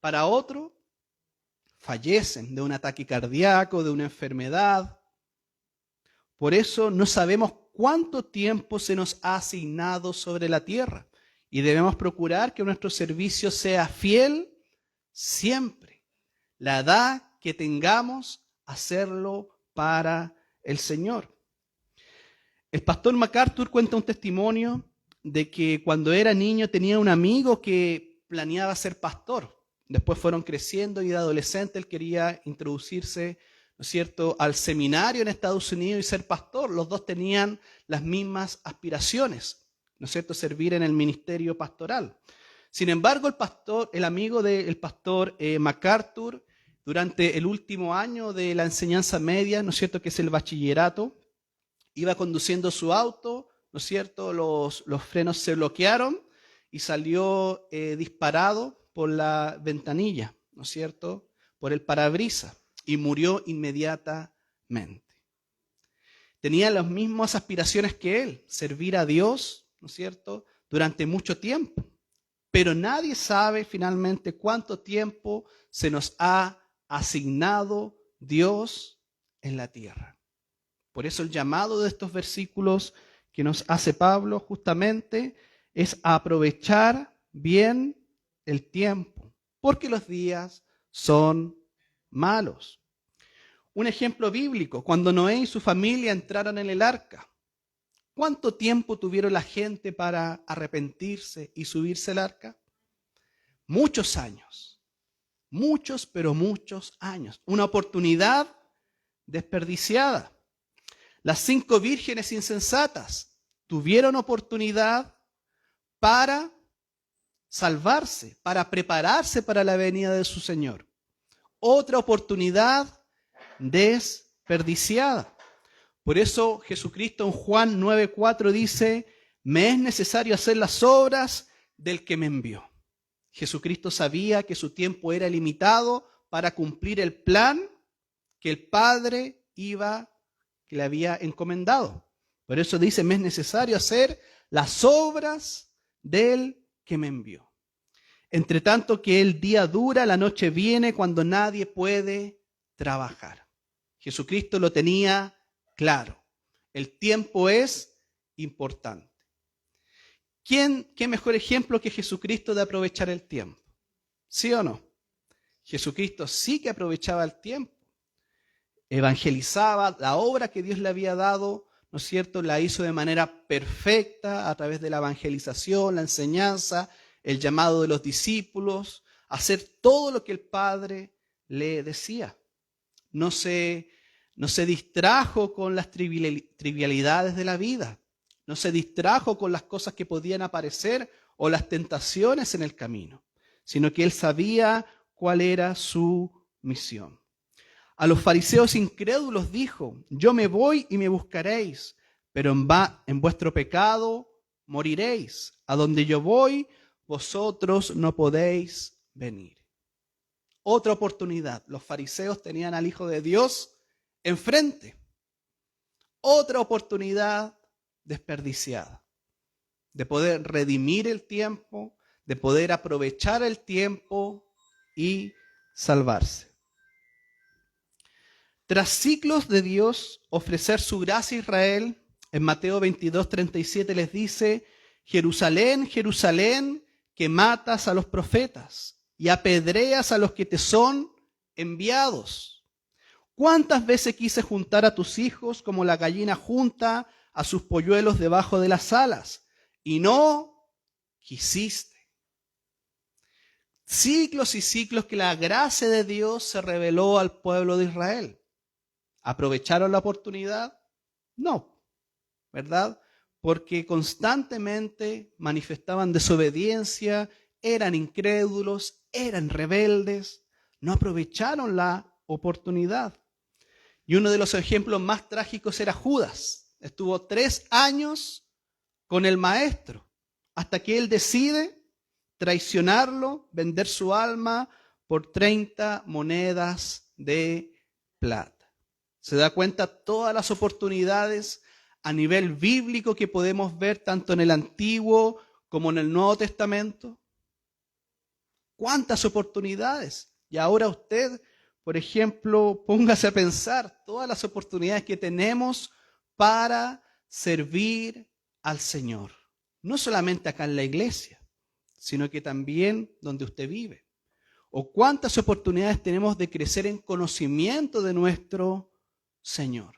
para otro fallecen de un ataque cardíaco, de una enfermedad. Por eso no sabemos cuánto tiempo se nos ha asignado sobre la tierra y debemos procurar que nuestro servicio sea fiel siempre. La edad que tengamos, hacerlo para el Señor. El pastor MacArthur cuenta un testimonio de que cuando era niño tenía un amigo que planeaba ser pastor. Después fueron creciendo y de adolescente él quería introducirse, ¿no es cierto?, al seminario en Estados Unidos y ser pastor. Los dos tenían las mismas aspiraciones, ¿no es cierto?, servir en el ministerio pastoral. Sin embargo, el amigo del pastor MacArthur, durante el último año de la enseñanza media, ¿no es cierto?, que es el bachillerato, iba conduciendo su auto, ¿no es cierto?, los frenos se bloquearon y salió disparado por la ventanilla, ¿no es cierto?, por el parabrisas y murió inmediatamente. Tenía las mismas aspiraciones que él, servir a Dios, ¿no es cierto?, durante mucho tiempo. Pero nadie sabe finalmente cuánto tiempo se nos ha asignado Dios en la tierra. Por eso el llamado de estos versículos que nos hace Pablo justamente es a aprovechar bien el tiempo, porque los días son malos. Un ejemplo bíblico, cuando Noé y su familia entraron en el arca, ¿cuánto tiempo tuvieron la gente para arrepentirse y subirse al arca? Muchos años, muchos, pero muchos años. Una oportunidad desperdiciada. Las 5 vírgenes insensatas tuvieron oportunidad para salvarse, para prepararse para la venida de su Señor. Otra oportunidad desperdiciada. Por eso Jesucristo en Juan 9:4 dice, me es necesario hacer las obras del que me envió. Jesucristo sabía que su tiempo era limitado para cumplir el plan que el Padre que le había encomendado. Por eso dice, me es necesario hacer las obras del que me envió. Entre tanto que el día dura, la noche viene cuando nadie puede trabajar. Jesucristo lo tenía claro. El tiempo es importante. ¿Qué mejor ejemplo que Jesucristo de aprovechar el tiempo? ¿Sí o no? Jesucristo sí que aprovechaba el tiempo. Evangelizaba, la obra que Dios le había dado, ¿no es cierto?, la hizo de manera perfecta a través de la evangelización, la enseñanza, el llamado de los discípulos, hacer todo lo que el Padre le decía. No se distrajo con las trivialidades de la vida, no se distrajo con las cosas que podían aparecer o las tentaciones en el camino, sino que él sabía cuál era su misión. A los fariseos incrédulos dijo, yo me voy y me buscaréis, pero en vuestro pecado moriréis. A donde yo voy, vosotros no podéis venir. Otra oportunidad. Los fariseos tenían al Hijo de Dios enfrente. Otra oportunidad desperdiciada de poder redimir el tiempo, de poder aprovechar el tiempo y salvarse. Tras siglos de Dios ofrecer su gracia a Israel, en Mateo 22:37 les dice, Jerusalén, Jerusalén, que matas a los profetas y apedreas a los que te son enviados. ¿Cuántas veces quise juntar a tus hijos como la gallina junta a sus polluelos debajo de las alas? Y no quisiste. Siglos y siglos que la gracia de Dios se reveló al pueblo de Israel. ¿Aprovecharon la oportunidad? No, ¿verdad? Porque constantemente manifestaban desobediencia, eran incrédulos, eran rebeldes, no aprovecharon la oportunidad. Y uno de los ejemplos más trágicos era Judas. Estuvo 3 años con el maestro, hasta que él decide traicionarlo, vender su alma por 30 monedas de plata. ¿Se da cuenta todas las oportunidades a nivel bíblico que podemos ver tanto en el Antiguo como en el Nuevo Testamento? ¿Cuántas oportunidades? Y ahora usted por ejemplo, póngase a pensar todas las oportunidades que tenemos para servir al Señor. No solamente acá en la iglesia, sino que también donde usted vive. O cuántas oportunidades tenemos de crecer en conocimiento de nuestro Señor.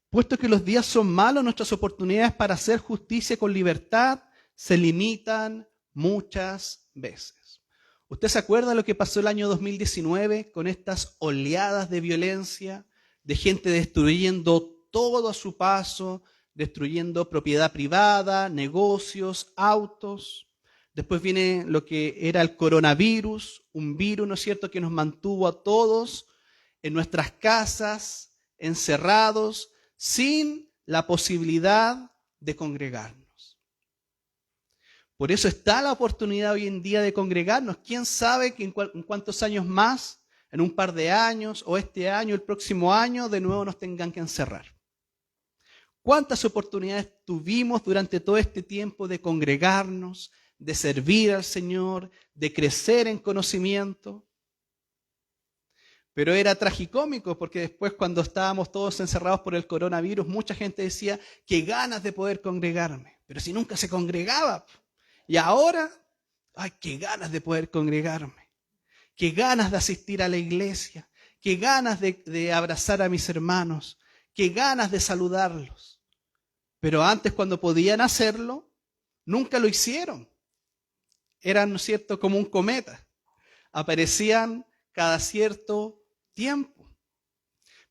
Puesto que los días son malos, nuestras oportunidades para hacer justicia con libertad se limitan muchas veces. ¿Usted se acuerda de lo que pasó el año 2019 con estas oleadas de violencia, de gente destruyendo todo a su paso, destruyendo propiedad privada, negocios, autos? Después viene lo que era el coronavirus, un virus, ¿no es cierto?, que nos mantuvo a todos en nuestras casas, encerrados, sin la posibilidad de congregarnos. Por eso está la oportunidad hoy en día de congregarnos. ¿Quién sabe que en cuántos años más, en un par de años, o este año, el próximo año, de nuevo nos tengan que encerrar? ¿Cuántas oportunidades tuvimos durante todo este tiempo de congregarnos, de servir al Señor, de crecer en conocimiento? Pero era tragicómico porque después, cuando estábamos todos encerrados por el coronavirus, mucha gente decía, qué ganas de poder congregarme. Pero si nunca se congregaba. Y ahora, ay, qué ganas de poder congregarme. Qué ganas de asistir a la iglesia. Qué ganas de abrazar a mis hermanos. Qué ganas de saludarlos. Pero antes, cuando podían hacerlo, nunca lo hicieron. Eran, ¿no es cierto?, como un cometa. Aparecían cada cierto tiempo.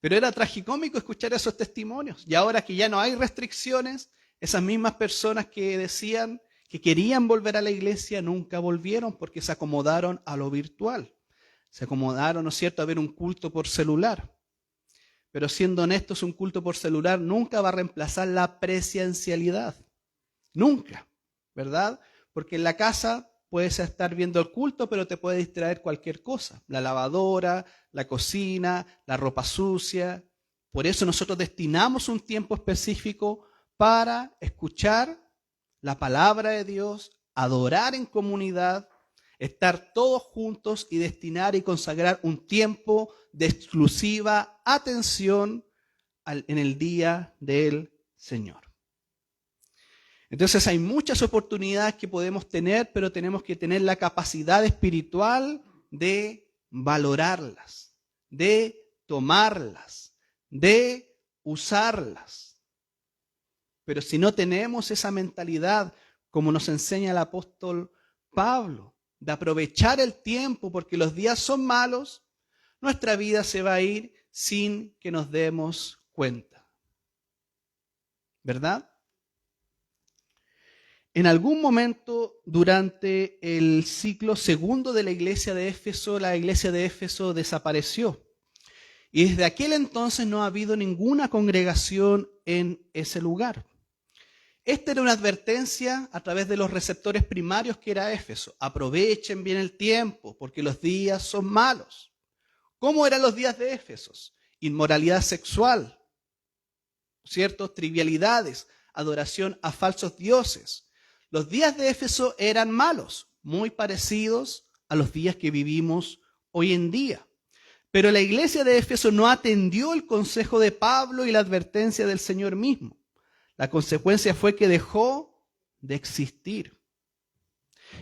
Pero era tragicómico escuchar esos testimonios. Y ahora que ya no hay restricciones, esas mismas personas que decían que querían volver a la iglesia nunca volvieron porque se acomodaron a lo virtual. Se acomodaron, ¿no es cierto?, a ver un culto por celular. Pero siendo honestos, un culto por celular nunca va a reemplazar la presencialidad. Nunca, ¿verdad? Porque en la casa puedes estar viendo el culto, pero te puede distraer cualquier cosa. La lavadora, la cocina, la ropa sucia. Por eso nosotros destinamos un tiempo específico para escuchar la palabra de Dios, adorar en comunidad, estar todos juntos y destinar y consagrar un tiempo de exclusiva atención en el día del Señor. Entonces hay muchas oportunidades que podemos tener, pero tenemos que tener la capacidad espiritual de valorarlas, de tomarlas, de usarlas. Pero si no tenemos esa mentalidad, como nos enseña el apóstol Pablo, de aprovechar el tiempo porque los días son malos, nuestra vida se va a ir sin que nos demos cuenta. ¿Verdad? En algún momento durante el ciclo segundo de la iglesia de Éfeso desapareció. Y desde aquel entonces no ha habido ninguna congregación en ese lugar. Esta era una advertencia a través de los receptores primarios que era Éfeso. Aprovechen bien el tiempo porque los días son malos. ¿Cómo eran los días de Éfeso? Inmoralidad sexual, ¿cierto? Trivialidades, adoración a falsos dioses. Los días de Éfeso eran malos, muy parecidos a los días que vivimos hoy en día. Pero la iglesia de Éfeso no atendió el consejo de Pablo y la advertencia del Señor mismo. La consecuencia fue que dejó de existir.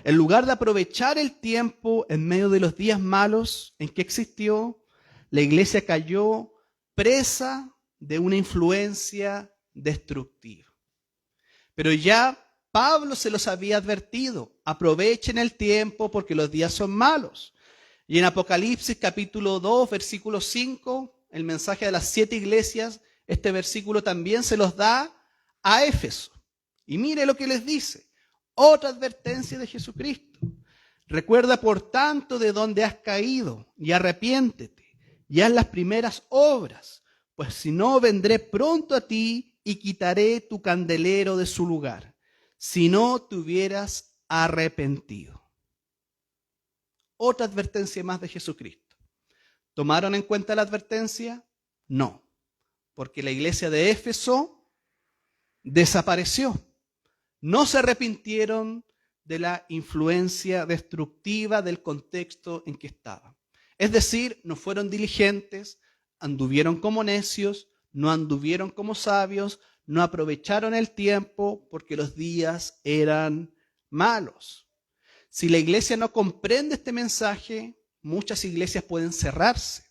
En lugar de aprovechar el tiempo en medio de los días malos en que existió, la iglesia cayó presa de una influencia destructiva. Pero ya Pablo se los había advertido, aprovechen el tiempo porque los días son malos. Y en Apocalipsis capítulo 2, versículo 5, el mensaje de las 7 iglesias, este versículo también se los da a Éfeso. Y mire lo que les dice, otra advertencia de Jesucristo. Recuerda por tanto de dónde has caído y arrepiéntete y haz las primeras obras, pues si no vendré pronto a ti y quitaré tu candelero de su lugar. Si no te hubieras arrepentido. Otra advertencia más de Jesucristo. ¿Tomaron en cuenta la advertencia? No, porque la iglesia de Éfeso desapareció. No se arrepintieron, de la influencia destructiva del contexto en que estaban. Es decir, no fueron diligentes, anduvieron como necios, no anduvieron como sabios, no aprovecharon el tiempo porque los días eran malos. Si la iglesia no comprende este mensaje, muchas iglesias pueden cerrarse.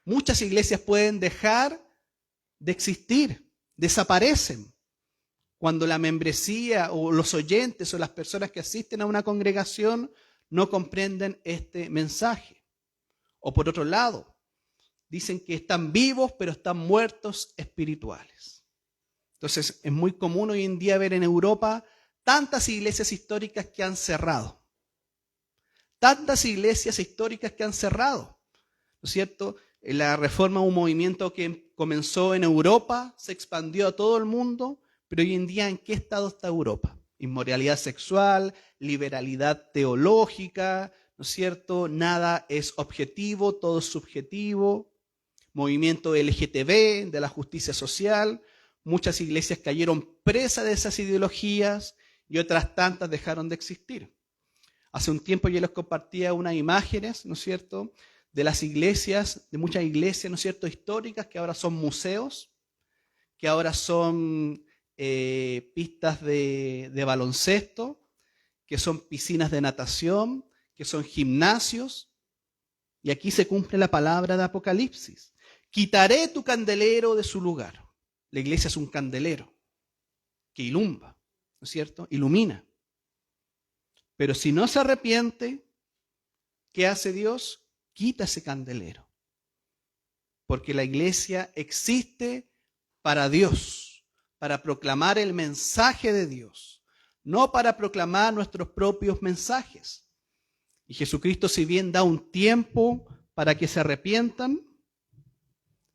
Muchas iglesias pueden dejar de existir, desaparecen. Cuando la membresía o los oyentes o las personas que asisten a una congregación no comprenden este mensaje. O por otro lado, dicen que están vivos pero están muertos espirituales. Entonces es muy común hoy en día ver en Europa tantas iglesias históricas que han cerrado. Tantas iglesias históricas que han cerrado. ¿No es cierto? La Reforma, un movimiento que comenzó en Europa, se expandió a todo el mundo, pero hoy en día, ¿en qué estado está Europa? Inmoralidad sexual, liberalidad teológica, ¿no es cierto? Nada es objetivo, todo es subjetivo. Movimiento LGTB, de la justicia social. Muchas iglesias cayeron presas de esas ideologías y otras tantas dejaron de existir. Hace un tiempo yo les compartía unas imágenes, ¿no es cierto?, de las iglesias, de muchas iglesias, ¿no es cierto?, históricas, que ahora son museos, que ahora son pistas de baloncesto, que son piscinas de natación, que son gimnasios. Y aquí se cumple la palabra de Apocalipsis. Quitaré tu candelero de su lugar. La iglesia es un candelero que ilumina, ¿no es cierto?, ilumina. Pero si no se arrepiente, ¿qué hace Dios? Quita ese candelero. Porque la iglesia existe para Dios, para proclamar el mensaje de Dios, no para proclamar nuestros propios mensajes. Y Jesucristo, si bien da un tiempo para que se arrepientan,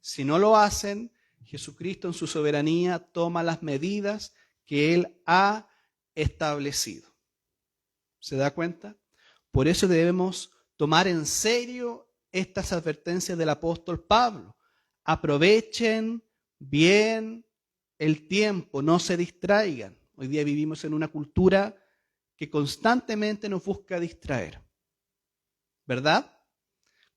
si no lo hacen, Jesucristo en su soberanía toma las medidas que Él ha establecido. ¿Se da cuenta? Por eso debemos tomar en serio estas advertencias del apóstol Pablo. Aprovechen bien el tiempo, no se distraigan. Hoy día vivimos en una cultura que constantemente nos busca distraer, ¿verdad?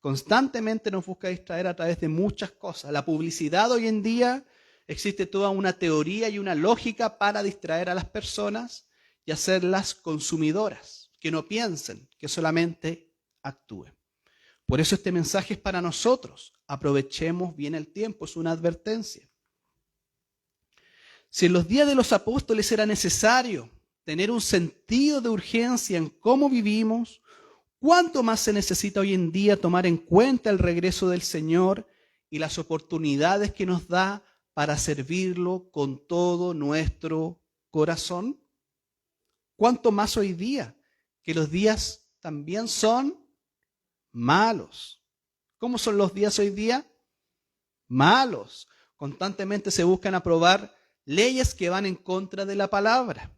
Constantemente nos busca distraer a través de muchas cosas. La publicidad hoy en día, existe toda una teoría y una lógica para distraer a las personas y hacerlas consumidoras, que no piensen, que solamente actúen. Por eso este mensaje es para nosotros. Aprovechemos bien el tiempo, es una advertencia. Si en los días de los apóstoles era necesario tener un sentido de urgencia en cómo vivimos, ¿cuánto más se necesita hoy en día tomar en cuenta el regreso del Señor y las oportunidades que nos da para servirlo con todo nuestro corazón? ¿Cuánto más hoy día, que los días también son malos? ¿Cómo son los días hoy día? Malos. Constantemente se buscan aprobar leyes que van en contra de la palabra.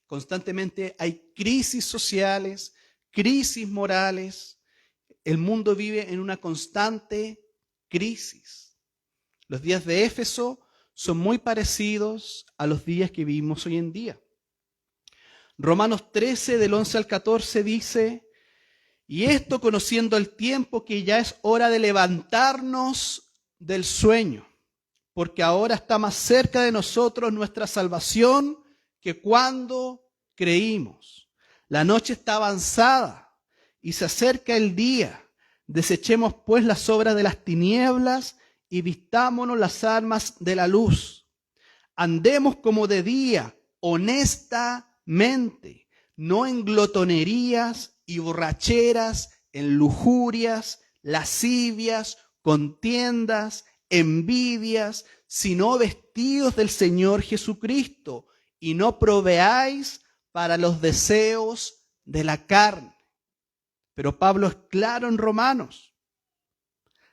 Constantemente hay crisis sociales, crisis morales. El mundo vive en una constante crisis. Los días de Éfeso son muy parecidos a los días que vivimos hoy en día. Romanos 13, del 11 al 14 dice: y esto conociendo el tiempo, que ya es hora de levantarnos del sueño, porque ahora está más cerca de nosotros nuestra salvación que cuando creímos. La noche está avanzada y se acerca el día. Desechemos pues las obras de las tinieblas y vistámonos las armas de la luz. Andemos como de día, honestamente, no en glotonerías y borracheras, en lujurias, lascivias, contiendas, envidias, sino vestidos del Señor Jesucristo, y no proveáis para los deseos de la carne. Pero Pablo es claro en Romanos.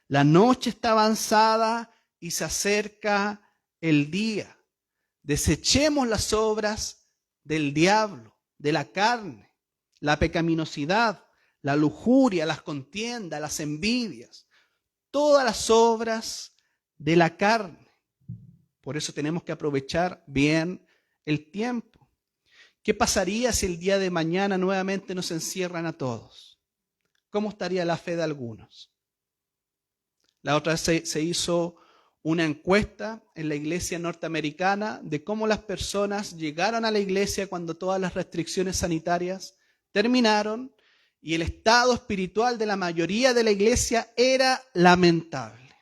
La noche está avanzada y se acerca el día. Desechemos las obras del diablo, de la carne, la pecaminosidad, la lujuria, las contiendas, las envidias, todas las obras de la carne. Por eso tenemos que aprovechar bien el tiempo. ¿Qué pasaría si el día de mañana nuevamente nos encierran a todos? ¿Cómo estaría la fe de algunos? La otra vez se hizo una encuesta en la iglesia norteamericana de cómo las personas llegaron a la iglesia cuando todas las restricciones sanitarias terminaron y el estado espiritual de la mayoría de la iglesia era lamentable.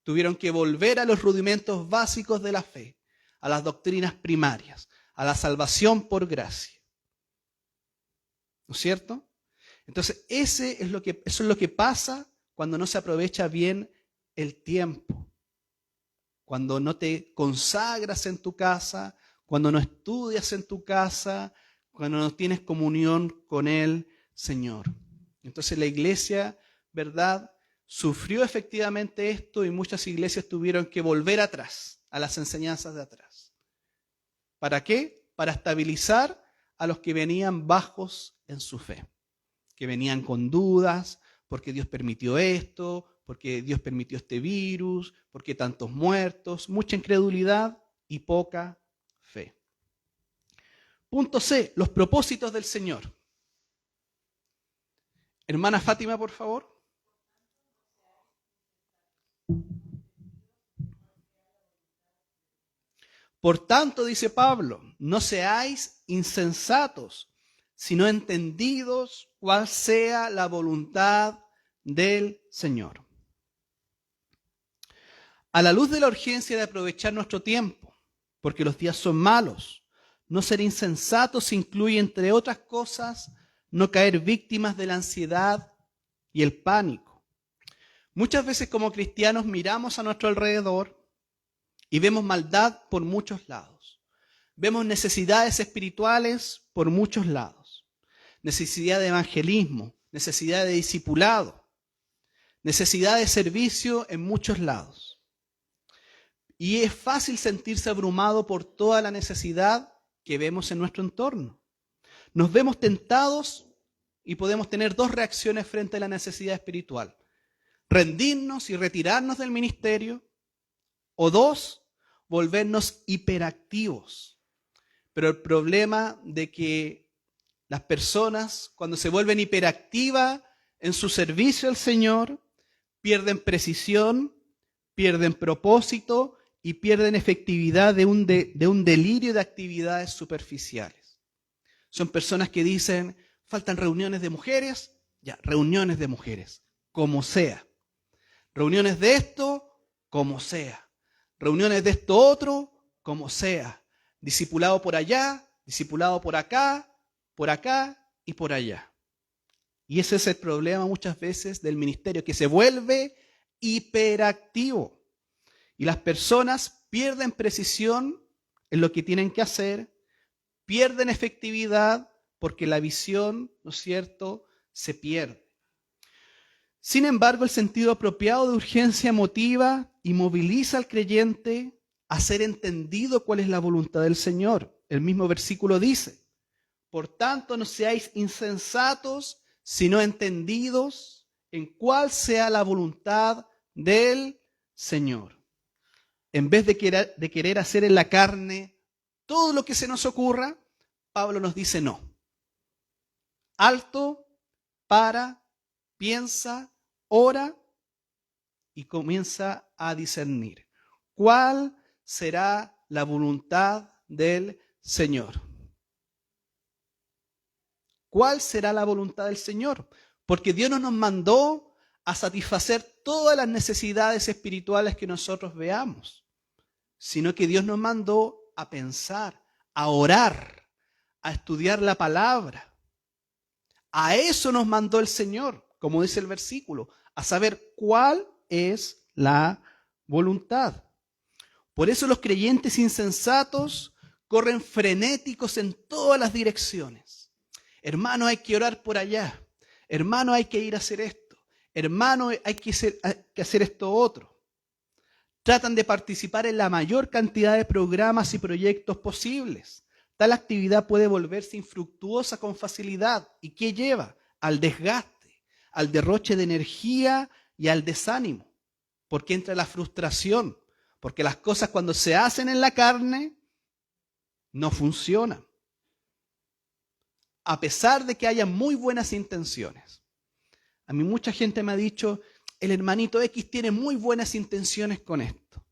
Tuvieron que volver a los rudimentos básicos de la fe, a las doctrinas primarias, a la salvación por gracia. ¿No es cierto? Entonces, eso es lo que pasa cuando no se aprovecha bien el tiempo. Cuando no te consagras en tu casa, cuando no estudias en tu casa, cuando no tienes comunión con el Señor. Entonces la iglesia, ¿verdad?, sufrió efectivamente esto y muchas iglesias tuvieron que volver atrás, a las enseñanzas de atrás. ¿Para qué? Para estabilizar a los que venían bajos en su fe, que venían con dudas, porque Dios permitió esto, porque Dios permitió este virus, porque tantos muertos, mucha incredulidad y poca fe. Punto C, los propósitos del Señor. Hermana Fátima, por favor. Por tanto, dice Pablo, no seáis insensatos, sino entendidos cuál sea la voluntad del Señor. A la luz de la urgencia de aprovechar nuestro tiempo, porque los días son malos, no ser insensatos incluye, entre otras cosas, no caer víctimas de la ansiedad y el pánico. Muchas veces como cristianos miramos a nuestro alrededor y vemos maldad por muchos lados. Vemos necesidades espirituales por muchos lados. Necesidad de evangelismo, necesidad de discipulado, necesidad de servicio en muchos lados. Y es fácil sentirse abrumado por toda la necesidad que vemos en nuestro entorno. Nos vemos tentados y podemos tener dos reacciones frente a la necesidad espiritual. Rendirnos y retirarnos del ministerio, o dos, volvernos hiperactivos. Pero el problema de que las personas, cuando se vuelven hiperactivas en su servicio al Señor, pierden precisión, pierden propósito y pierden efectividad de un delirio de actividades superficiales. Son personas que dicen, faltan reuniones de mujeres, ya, reuniones de mujeres, como sea. Reuniones de esto, como sea. Reuniones de esto otro, como sea. Discipulado por allá, discipulado por acá y por allá. Y ese es el problema muchas veces del ministerio, que se vuelve hiperactivo. Y las personas pierden precisión en lo que tienen que hacer, pierden efectividad porque la visión, ¿no es cierto?, se pierde. Sin embargo, el sentido apropiado de urgencia motiva y moviliza al creyente a ser entendido cuál es la voluntad del Señor. El mismo versículo dice, por tanto no seáis insensatos, sino entendidos en cuál sea la voluntad del Señor. En vez de querer hacer en la carne todo lo que se nos ocurra, Pablo nos dice no. Alto, para, piensa, ora y comienza a discernir. ¿Cuál será la voluntad del Señor? ¿Cuál será la voluntad del Señor? Porque Dios no nos mandó a satisfacer todas las necesidades espirituales que nosotros veamos, sino que Dios nos mandó a pensar, a orar, a estudiar la palabra. A eso nos mandó el Señor, como dice el versículo, a saber cuál es la voluntad. Por eso los creyentes insensatos corren frenéticos en todas las direcciones. Hermano, hay que orar por allá. Hermano, hay que ir a hacer esto. Hermano, hay que hacer esto otro. Tratan de participar en la mayor cantidad de programas y proyectos posibles. Tal actividad puede volverse infructuosa con facilidad. ¿Y qué lleva? Al desgaste, al derroche de energía y al desánimo. Porque entra la frustración. Porque las cosas cuando se hacen en la carne no funcionan. a pesar de que haya muy buenas intenciones. A mí mucha gente me ha dicho, el hermanito X tiene muy buenas intenciones con esto.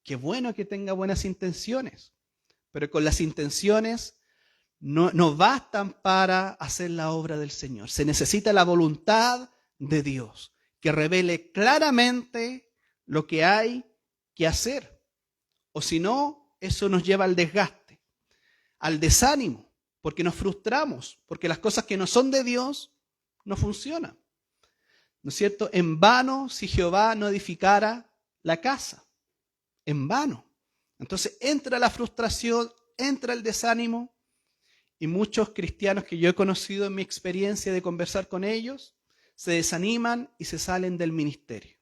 Qué bueno que tenga buenas intenciones, pero con las intenciones no bastan para hacer la obra del Señor. Se necesita la voluntad de Dios, que revele claramente lo que hay que hacer. O si no, eso nos lleva al desgaste, al desánimo, porque nos frustramos, porque las cosas que no son de Dios no funcionan. ¿No es cierto? En vano si Jehová no edificara la casa. En vano. Entonces entra la frustración, entra el desánimo, y muchos cristianos que yo he conocido en mi experiencia de conversar con ellos, se desaniman y se salen del ministerio.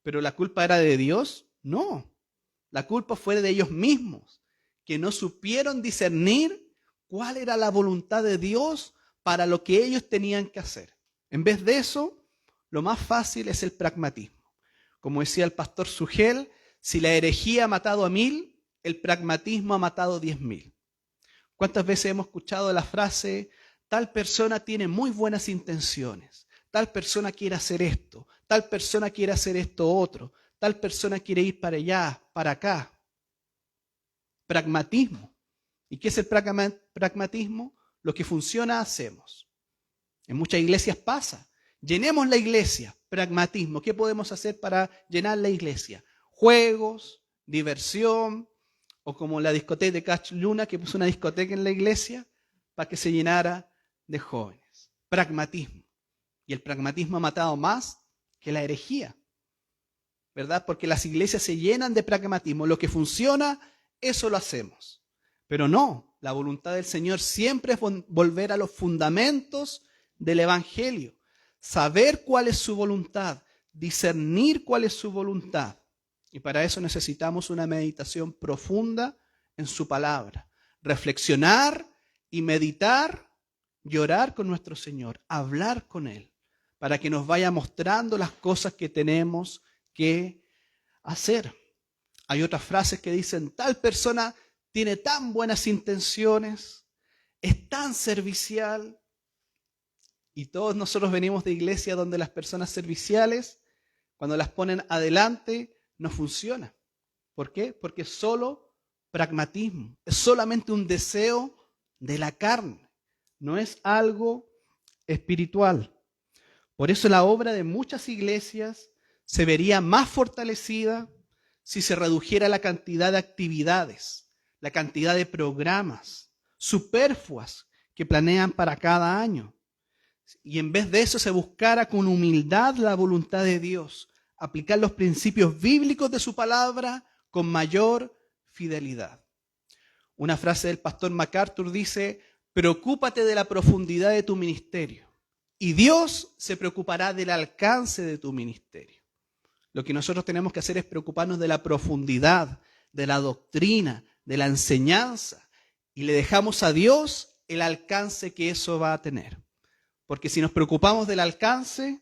¿Pero la culpa era de Dios? No. La culpa fue de ellos mismos, que no supieron discernir cuál era la voluntad de Dios para lo que ellos tenían que hacer. En vez de eso, lo más fácil es el pragmatismo. Como decía el pastor Sugel, si la herejía ha matado a 1000, el pragmatismo ha matado 10.000. ¿Cuántas veces hemos escuchado la frase, tal persona tiene muy buenas intenciones, tal persona quiere hacer esto, tal persona quiere hacer esto otro, tal persona quiere ir para allá, para acá? Pragmatismo. ¿Y qué es el pragmatismo? Lo que funciona hacemos. En muchas iglesias pasa. Llenemos la iglesia. Pragmatismo. ¿Qué podemos hacer para llenar la iglesia? Juegos, diversión, o como la discoteca de Catch Luna, que puso una discoteca en la iglesia para que se llenara de jóvenes. Pragmatismo. Y el pragmatismo ha matado más que la herejía, ¿verdad? Porque las iglesias se llenan de pragmatismo. Lo que funciona, eso lo hacemos. Pero no, la voluntad del Señor siempre es volver a los fundamentos del Evangelio. Saber cuál es su voluntad, discernir cuál es su voluntad. Y para eso necesitamos una meditación profunda en su palabra. Reflexionar y meditar y orar con nuestro Señor. Hablar con Él para que nos vaya mostrando las cosas que tenemos que hacer. Hay otras frases que dicen, tal persona tiene tan buenas intenciones, es tan servicial. Y todos nosotros venimos de iglesias donde las personas serviciales, cuando las ponen adelante, no funciona. ¿Por qué? Porque es solo pragmatismo, es solamente un deseo de la carne, no es algo espiritual. Por eso la obra de muchas iglesias se vería más fortalecida si se redujera la cantidad de actividades, la cantidad de programas superfluas que planean para cada año. Y en vez de eso se buscara con humildad la voluntad de Dios, aplicar los principios bíblicos de su palabra con mayor fidelidad. Una frase del pastor MacArthur dice, preocúpate de la profundidad de tu ministerio y Dios se preocupará del alcance de tu ministerio. Lo que nosotros tenemos que hacer es preocuparnos de la profundidad, de la doctrina, de la enseñanza, y le dejamos a Dios el alcance que eso va a tener. Porque si nos preocupamos del alcance,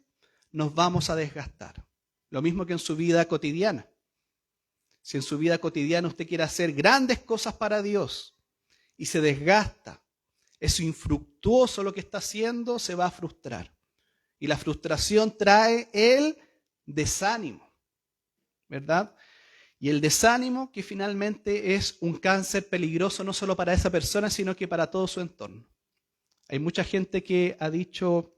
nos vamos a desgastar. Lo mismo que en su vida cotidiana. Si en su vida cotidiana usted quiere hacer grandes cosas para Dios y se desgasta, es infructuoso lo que está haciendo, se va a frustrar. Y la frustración trae el desánimo, ¿verdad? Y el desánimo que finalmente es un cáncer peligroso no solo para esa persona, sino que para todo su entorno. Hay mucha gente que ha dicho,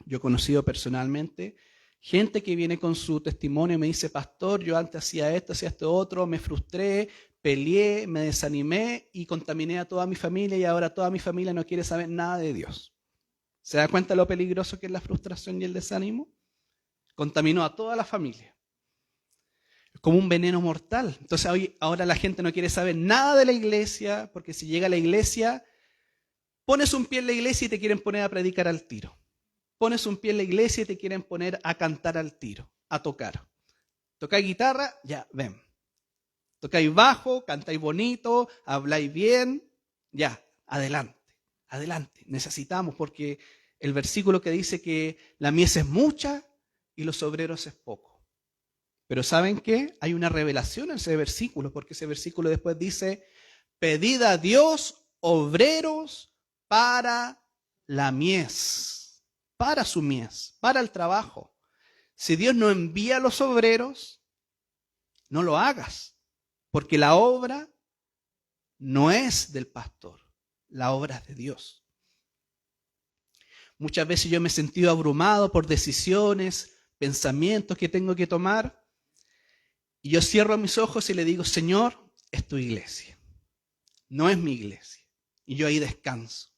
yo he conocido personalmente, gente que viene con su testimonio y me dice, pastor, yo antes hacía esto otro, me frustré, peleé, me desanimé y contaminé a toda mi familia y ahora toda mi familia no quiere saber nada de Dios. ¿Se da cuenta lo peligroso que es la frustración y el desánimo? Contaminó a toda la familia. Es como un veneno mortal. Entonces ahora la gente no quiere saber nada de la iglesia, porque si llega a la iglesia, pones un pie en la iglesia y te quieren poner a predicar al tiro. Pones un pie en la iglesia y te quieren poner a cantar al tiro, a tocar. Tocáis guitarra, ya, ven. Tocáis bajo, cantáis bonito, habláis bien, ya, adelante, adelante. Necesitamos, porque el versículo que dice que la mies es mucha y los obreros es poco. Pero ¿saben qué? Hay una revelación en ese versículo, porque ese versículo después dice, pedid a Dios obreros para la mies, para su mies, para el trabajo. Si Dios no envía a los obreros, no lo hagas, porque la obra no es del pastor, la obra es de Dios. Muchas veces yo me he sentido abrumado por decisiones, pensamientos que tengo que tomar, y yo cierro mis ojos y le digo, Señor, es tu iglesia, no es mi iglesia. Y yo ahí descanso.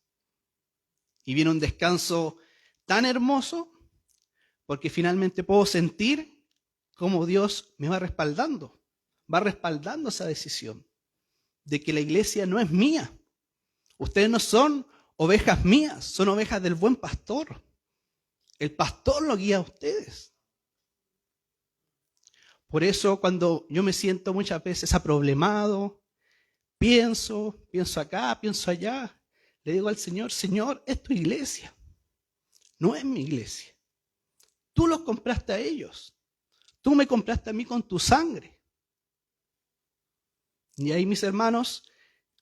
Y viene un descanso tan hermoso, porque finalmente puedo sentir cómo Dios me va respaldando esa decisión de que la iglesia no es mía. Ustedes no son ovejas mías, son ovejas del buen pastor. El pastor lo guía a ustedes. Por eso cuando yo me siento muchas veces aproblemado, pienso acá, pienso allá, le digo al Señor, Señor, es tu iglesia, no es mi iglesia. Tú los compraste a ellos, tú me compraste a mí con tu sangre. Y ahí, mis hermanos,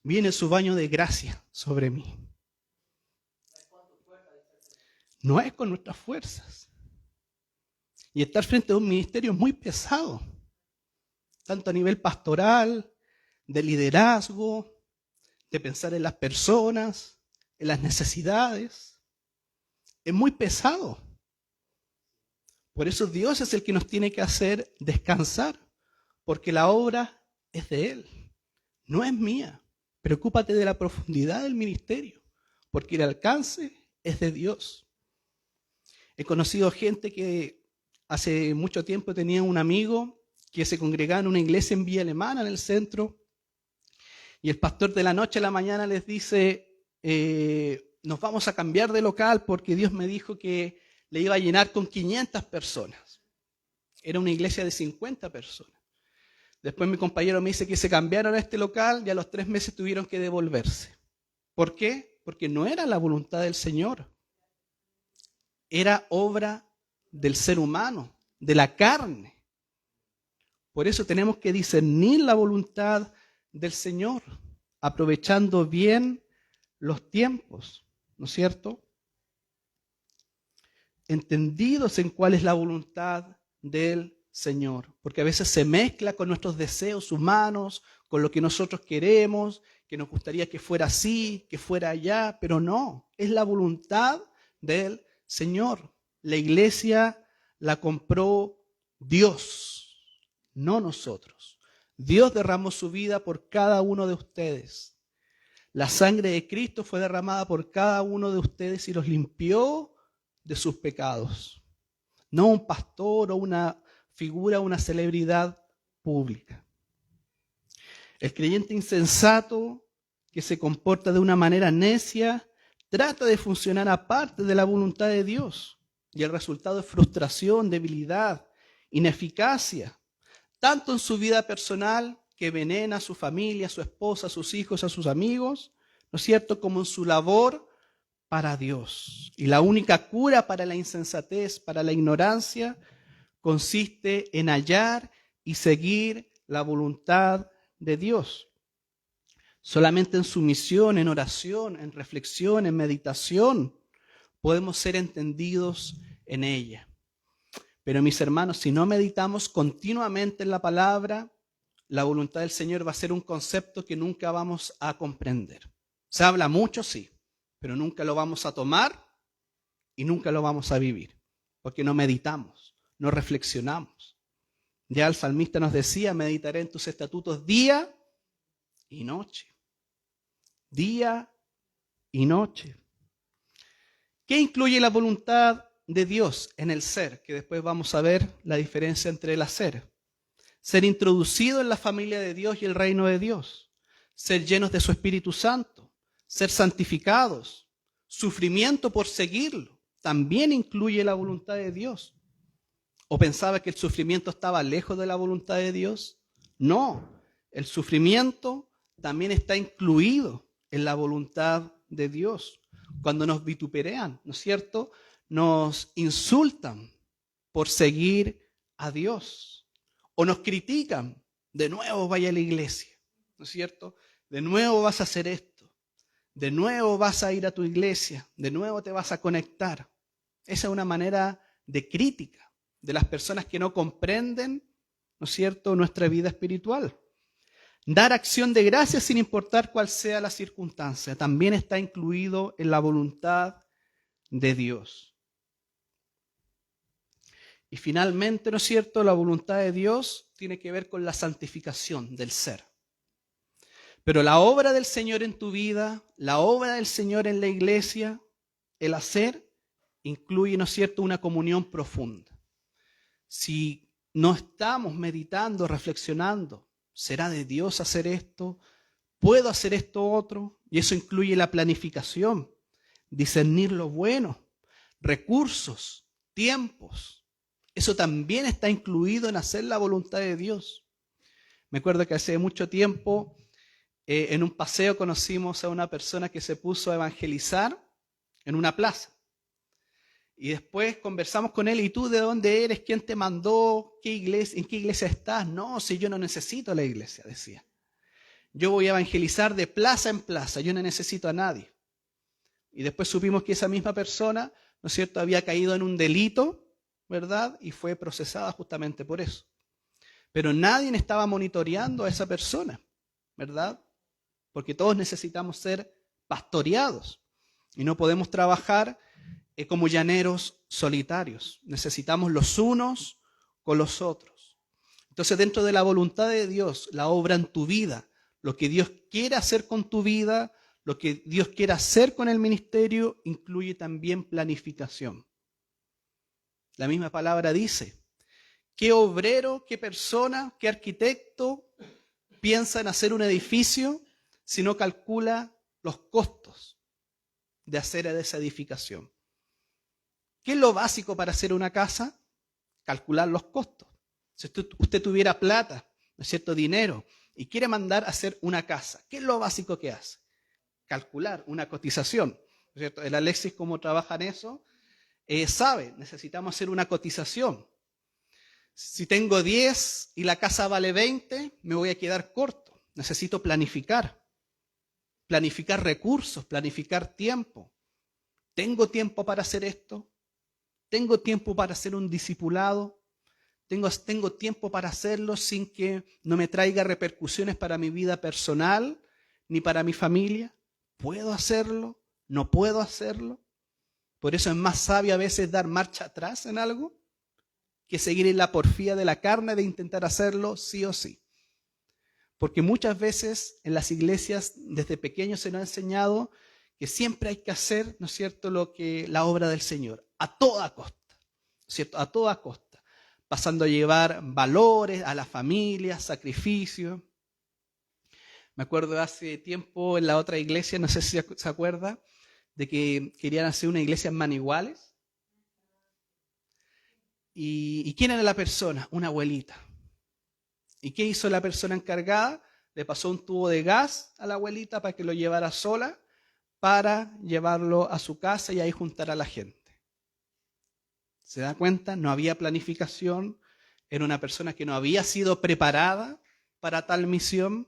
viene su baño de gracia sobre mí. No es con nuestras fuerzas. Y estar frente a un ministerio es muy pesado, tanto a nivel pastoral, de liderazgo, de pensar en las personas, en las necesidades. Es muy pesado. Por eso Dios es el que nos tiene que hacer descansar, porque la obra es de Él, no es mía. Preocúpate de la profundidad del ministerio, porque el alcance es de Dios. He conocido gente que hace mucho tiempo tenía un amigo que se congregaba en una iglesia en Villa Alemana, en el centro, y el pastor de la noche a la mañana les dice, nos vamos a cambiar de local porque Dios me dijo que le iba a llenar con 500 personas. Era una iglesia de 50 personas. Después mi compañero me dice que se cambiaron a este local y a los 3 meses tuvieron que devolverse. ¿Por qué? Porque no era la voluntad del Señor. Era obra del ser humano, de la carne. Por eso tenemos que discernir la voluntad del Señor, aprovechando bien los tiempos, ¿no es cierto? Entendidos en cuál es la voluntad del Señor, porque a veces se mezcla con nuestros deseos humanos, con lo que nosotros queremos, que nos gustaría que fuera así, que fuera allá, pero no, es la voluntad del Señor. La iglesia la compró Dios, no nosotros. Dios derramó su vida por cada uno de ustedes. La sangre de Cristo fue derramada por cada uno de ustedes y los limpió de sus pecados. No un pastor o una figura, una celebridad pública. El creyente insensato que se comporta de una manera necia trata de funcionar aparte de la voluntad de Dios y el resultado es frustración, debilidad, ineficacia, tanto en su vida personal que envenena a su familia, a su esposa, a sus hijos, a sus amigos, ¿no es cierto?, como en su labor para Dios. Y la única cura para la insensatez, para la ignorancia, consiste en hallar y seguir la voluntad de Dios. Solamente en sumisión, en oración, en reflexión, en meditación, podemos ser entendidos en ella. Pero mis hermanos, si no meditamos continuamente en la palabra, la voluntad del Señor va a ser un concepto que nunca vamos a comprender. Se habla mucho, sí, pero nunca lo vamos a tomar y nunca lo vamos a vivir, porque no meditamos, no reflexionamos. Ya el salmista nos decía, meditaré en tus estatutos día y noche. Día y noche. ¿Qué incluye la voluntad de Dios en el ser? Que después vamos a ver la diferencia entre el hacer. Ser introducido en la familia de Dios y el reino de Dios. Ser llenos de su Espíritu Santo. Ser santificados. Sufrimiento por seguirlo. También incluye la voluntad de Dios. ¿O pensaba que el sufrimiento estaba lejos de la voluntad de Dios? No, el sufrimiento también está incluido en la voluntad de Dios. Cuando nos vituperan, ¿no es cierto?, nos insultan por seguir a Dios. O nos critican, de nuevo vaya a la iglesia, ¿no es cierto? De nuevo vas a hacer esto. de nuevo vas a ir a tu iglesia, de nuevo te vas a conectar. Esa es una manera de crítica de las personas que no comprenden, ¿no es cierto?, nuestra vida espiritual. Dar acción de gracias sin importar cuál sea la circunstancia, también está incluido en la voluntad de Dios. Y finalmente, ¿no es cierto?, la voluntad de Dios tiene que ver con la santificación del ser. Pero la obra del Señor en tu vida, la obra del Señor en la iglesia, el hacer, incluye, ¿no es cierto?, una comunión profunda. Si no estamos meditando, reflexionando, ¿será de Dios hacer esto? ¿Puedo hacer esto otro? Y eso incluye la planificación, discernir lo bueno, recursos, tiempos. Eso también está incluido en hacer la voluntad de Dios. Me acuerdo que hace mucho tiempo en un paseo conocimos a una persona que se puso a evangelizar en una plaza. Y después conversamos con él, ¿y tú de dónde eres? ¿Quién te mandó? ¿Qué iglesia? ¿En qué iglesia estás? No, si yo no necesito la iglesia, decía. Yo voy a evangelizar de plaza en plaza, yo no necesito a nadie. Y después supimos que esa misma persona, ¿no es cierto?, había caído en un delito, ¿verdad? Y fue procesada justamente por eso. Pero nadie estaba monitoreando a esa persona, ¿verdad? Porque todos necesitamos ser pastoreados y no podemos trabajar como llaneros solitarios. Necesitamos los unos con los otros. Entonces, dentro de la voluntad de Dios, la obra en tu vida, lo que Dios quiere hacer con tu vida, lo que Dios quiere hacer con el ministerio, incluye también planificación. La misma palabra dice, ¿qué obrero, qué persona, qué arquitecto piensa en hacer un edificio si no calcula los costos de hacer esa edificación? ¿Qué es lo básico para hacer una casa? Calcular los costos. Si usted tuviera plata, ¿no es cierto?, dinero, y quiere mandar a hacer una casa, ¿qué es lo básico que hace? Calcular una cotización, ¿no es cierto? El Alexis, ¿cómo trabaja en eso? Sabe, necesitamos hacer una cotización. Si tengo 10 y la casa vale 20, me voy a quedar corto. Necesito planificar. Planificar recursos, planificar tiempo. ¿Tengo tiempo para hacer esto? ¿Tengo tiempo para hacer un discipulado? ¿Tengo tiempo para hacerlo sin que no me traiga repercusiones para mi vida personal ni para mi familia? ¿Puedo hacerlo? ¿No puedo hacerlo? Por eso es más sabio a veces dar marcha atrás en algo que seguir en la porfía de la carne de intentar hacerlo sí o sí. Porque muchas veces en las iglesias desde pequeños se nos ha enseñado que siempre hay que hacer, ¿no es cierto?, la obra del Señor, a toda costa, ¿no es cierto?, a toda costa, pasando a llevar valores a la familia, sacrificio. Me acuerdo hace tiempo en la otra iglesia, no sé si se acuerda, de que querían hacer una iglesia en Maniguales. ¿Y quién era la persona? Una abuelita. ¿Y qué hizo la persona encargada? Le pasó un tubo de gas a la abuelita para que lo llevara sola, para llevarlo a su casa y ahí juntar a la gente. ¿Se da cuenta? No había planificación. Era una persona que no había sido preparada para tal misión.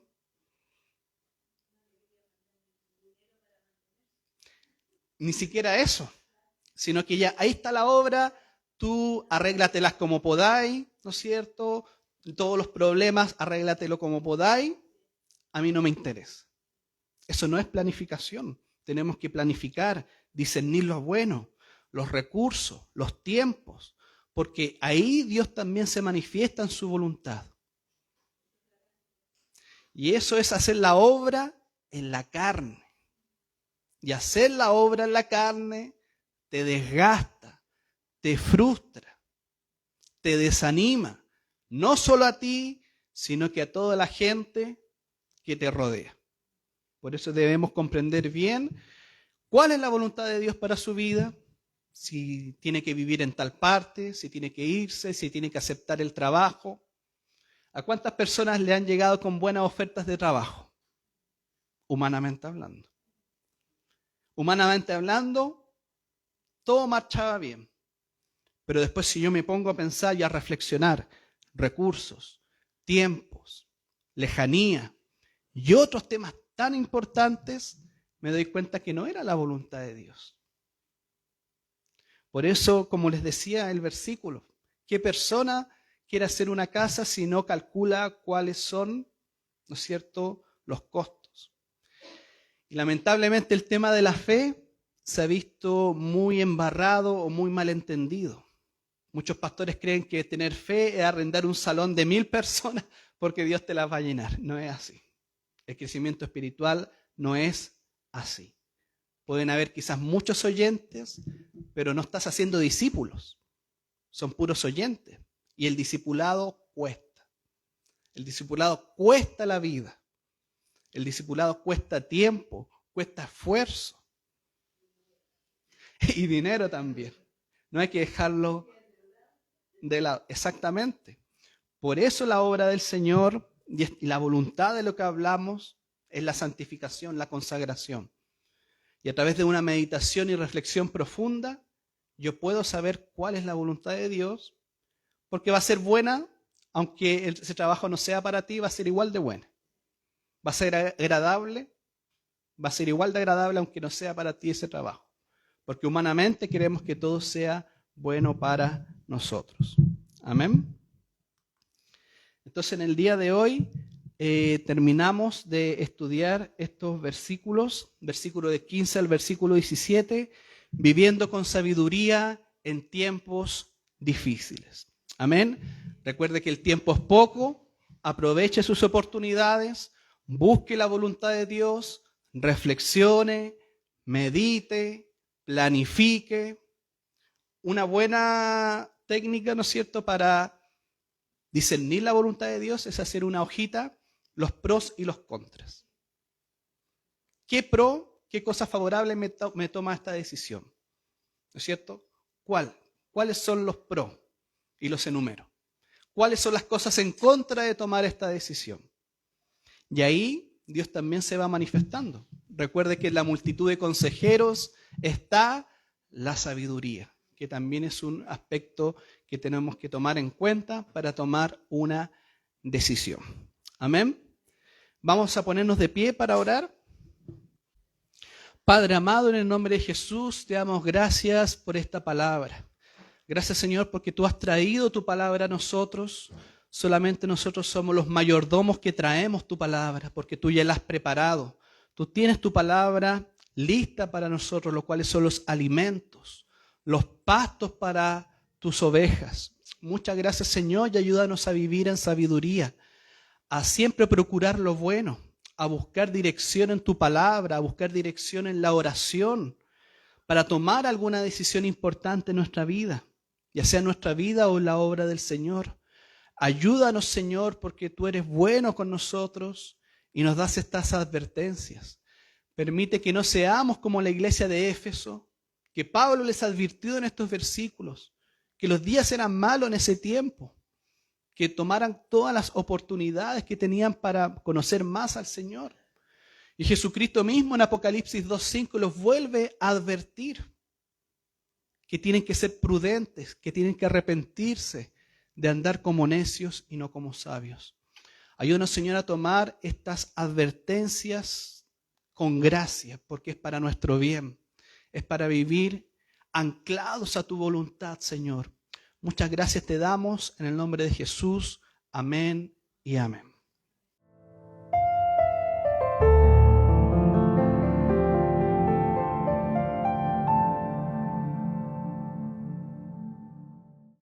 Ni siquiera eso, sino que ya ahí está la obra, tú arréglatelas como podáis, ¿no es cierto? Todos los problemas, arréglatelo como podáis, a mí no me interesa. Eso no es planificación. Tenemos que planificar, discernir lo bueno, los recursos, los tiempos, porque ahí Dios también se manifiesta en su voluntad. Y eso es hacer la obra en la carne. Y hacer la obra en la carne te desgasta, te frustra, te desanima, no solo a ti, sino que a toda la gente que te rodea. Por eso debemos comprender bien cuál es la voluntad de Dios para su vida, si tiene que vivir en tal parte, si tiene que irse, si tiene que aceptar el trabajo. ¿A cuántas personas le han llegado con buenas ofertas de trabajo? Humanamente hablando. Humanamente hablando, todo marchaba bien. Pero después si yo me pongo a pensar y a reflexionar, recursos, tiempos, lejanía y otros temas tan importantes, me doy cuenta que no era la voluntad de Dios. Por eso, como les decía el versículo, ¿qué persona quiere hacer una casa si no calcula cuáles son, ¿no es cierto?, los costos? Y lamentablemente el tema de la fe se ha visto muy embarrado o muy malentendido. Muchos pastores creen que tener fe es arrendar un salón de 1000 personas porque Dios te las va a llenar. No es así. El crecimiento espiritual no es así. Pueden haber quizás muchos oyentes, pero no estás haciendo discípulos. Son puros oyentes. Y el discipulado cuesta. El discipulado cuesta la vida. El discipulado cuesta tiempo, cuesta esfuerzo. Y dinero también. No hay que dejarlo de lado. Exactamente. Por eso la obra del Señor y la voluntad de lo que hablamos es la santificación, la consagración. Y a través de una meditación y reflexión profunda, yo puedo saber cuál es la voluntad de Dios, porque va a ser buena, aunque ese trabajo no sea para ti, va a ser igual de buena. Va a ser agradable, va a ser igual de agradable, aunque no sea para ti ese trabajo. Porque humanamente queremos que todo sea bueno para nosotros. Amén. Entonces, en el día de hoy terminamos de estudiar estos versículos, versículo de 15 al versículo 17, viviendo con sabiduría en tiempos difíciles. Amén. Recuerde que el tiempo es poco, aproveche sus oportunidades, busque la voluntad de Dios, reflexione, medite, planifique. Una buena técnica, ¿no es cierto?, para discernir la voluntad de Dios es hacer una hojita, los pros y los contras. ¿Qué pro, qué cosa favorable me toma esta decisión? ¿No es cierto? ¿Cuáles son los pros? Y los enumero. ¿Cuáles son las cosas en contra de tomar esta decisión? Y ahí Dios también se va manifestando. Recuerde que en la multitud de consejeros está la sabiduría, que también es un aspecto que tenemos que tomar en cuenta para tomar una decisión. Amén. Vamos a ponernos de pie para orar. Padre amado, en el nombre de Jesús, te damos gracias por esta palabra. Gracias, Señor, porque tú has traído tu palabra a nosotros. Solamente nosotros somos los mayordomos que traemos tu palabra, porque tú ya la has preparado. Tú tienes tu palabra lista para nosotros, los cuales son los alimentos, los pastos para tus ovejas. Muchas gracias, Señor, y ayúdanos a vivir en sabiduría, a siempre procurar lo bueno, a buscar dirección en tu palabra, a buscar dirección en la oración, para tomar alguna decisión importante en nuestra vida, ya sea en nuestra vida o en la obra del Señor. Ayúdanos, Señor, porque tú eres bueno con nosotros y nos das estas advertencias. Permite que no seamos como la iglesia de Éfeso, que Pablo les advirtió en estos versículos, que los días eran malos en ese tiempo, que tomaran todas las oportunidades que tenían para conocer más al Señor. Y Jesucristo mismo en Apocalipsis 2:5 los vuelve a advertir que tienen que ser prudentes, que tienen que arrepentirse de andar como necios y no como sabios. Ayúdanos, Señor, a tomar estas advertencias con gracia, porque es para nuestro bien, es para vivir anclados a tu voluntad, Señor. Muchas gracias te damos en el nombre de Jesús. Amén y amén.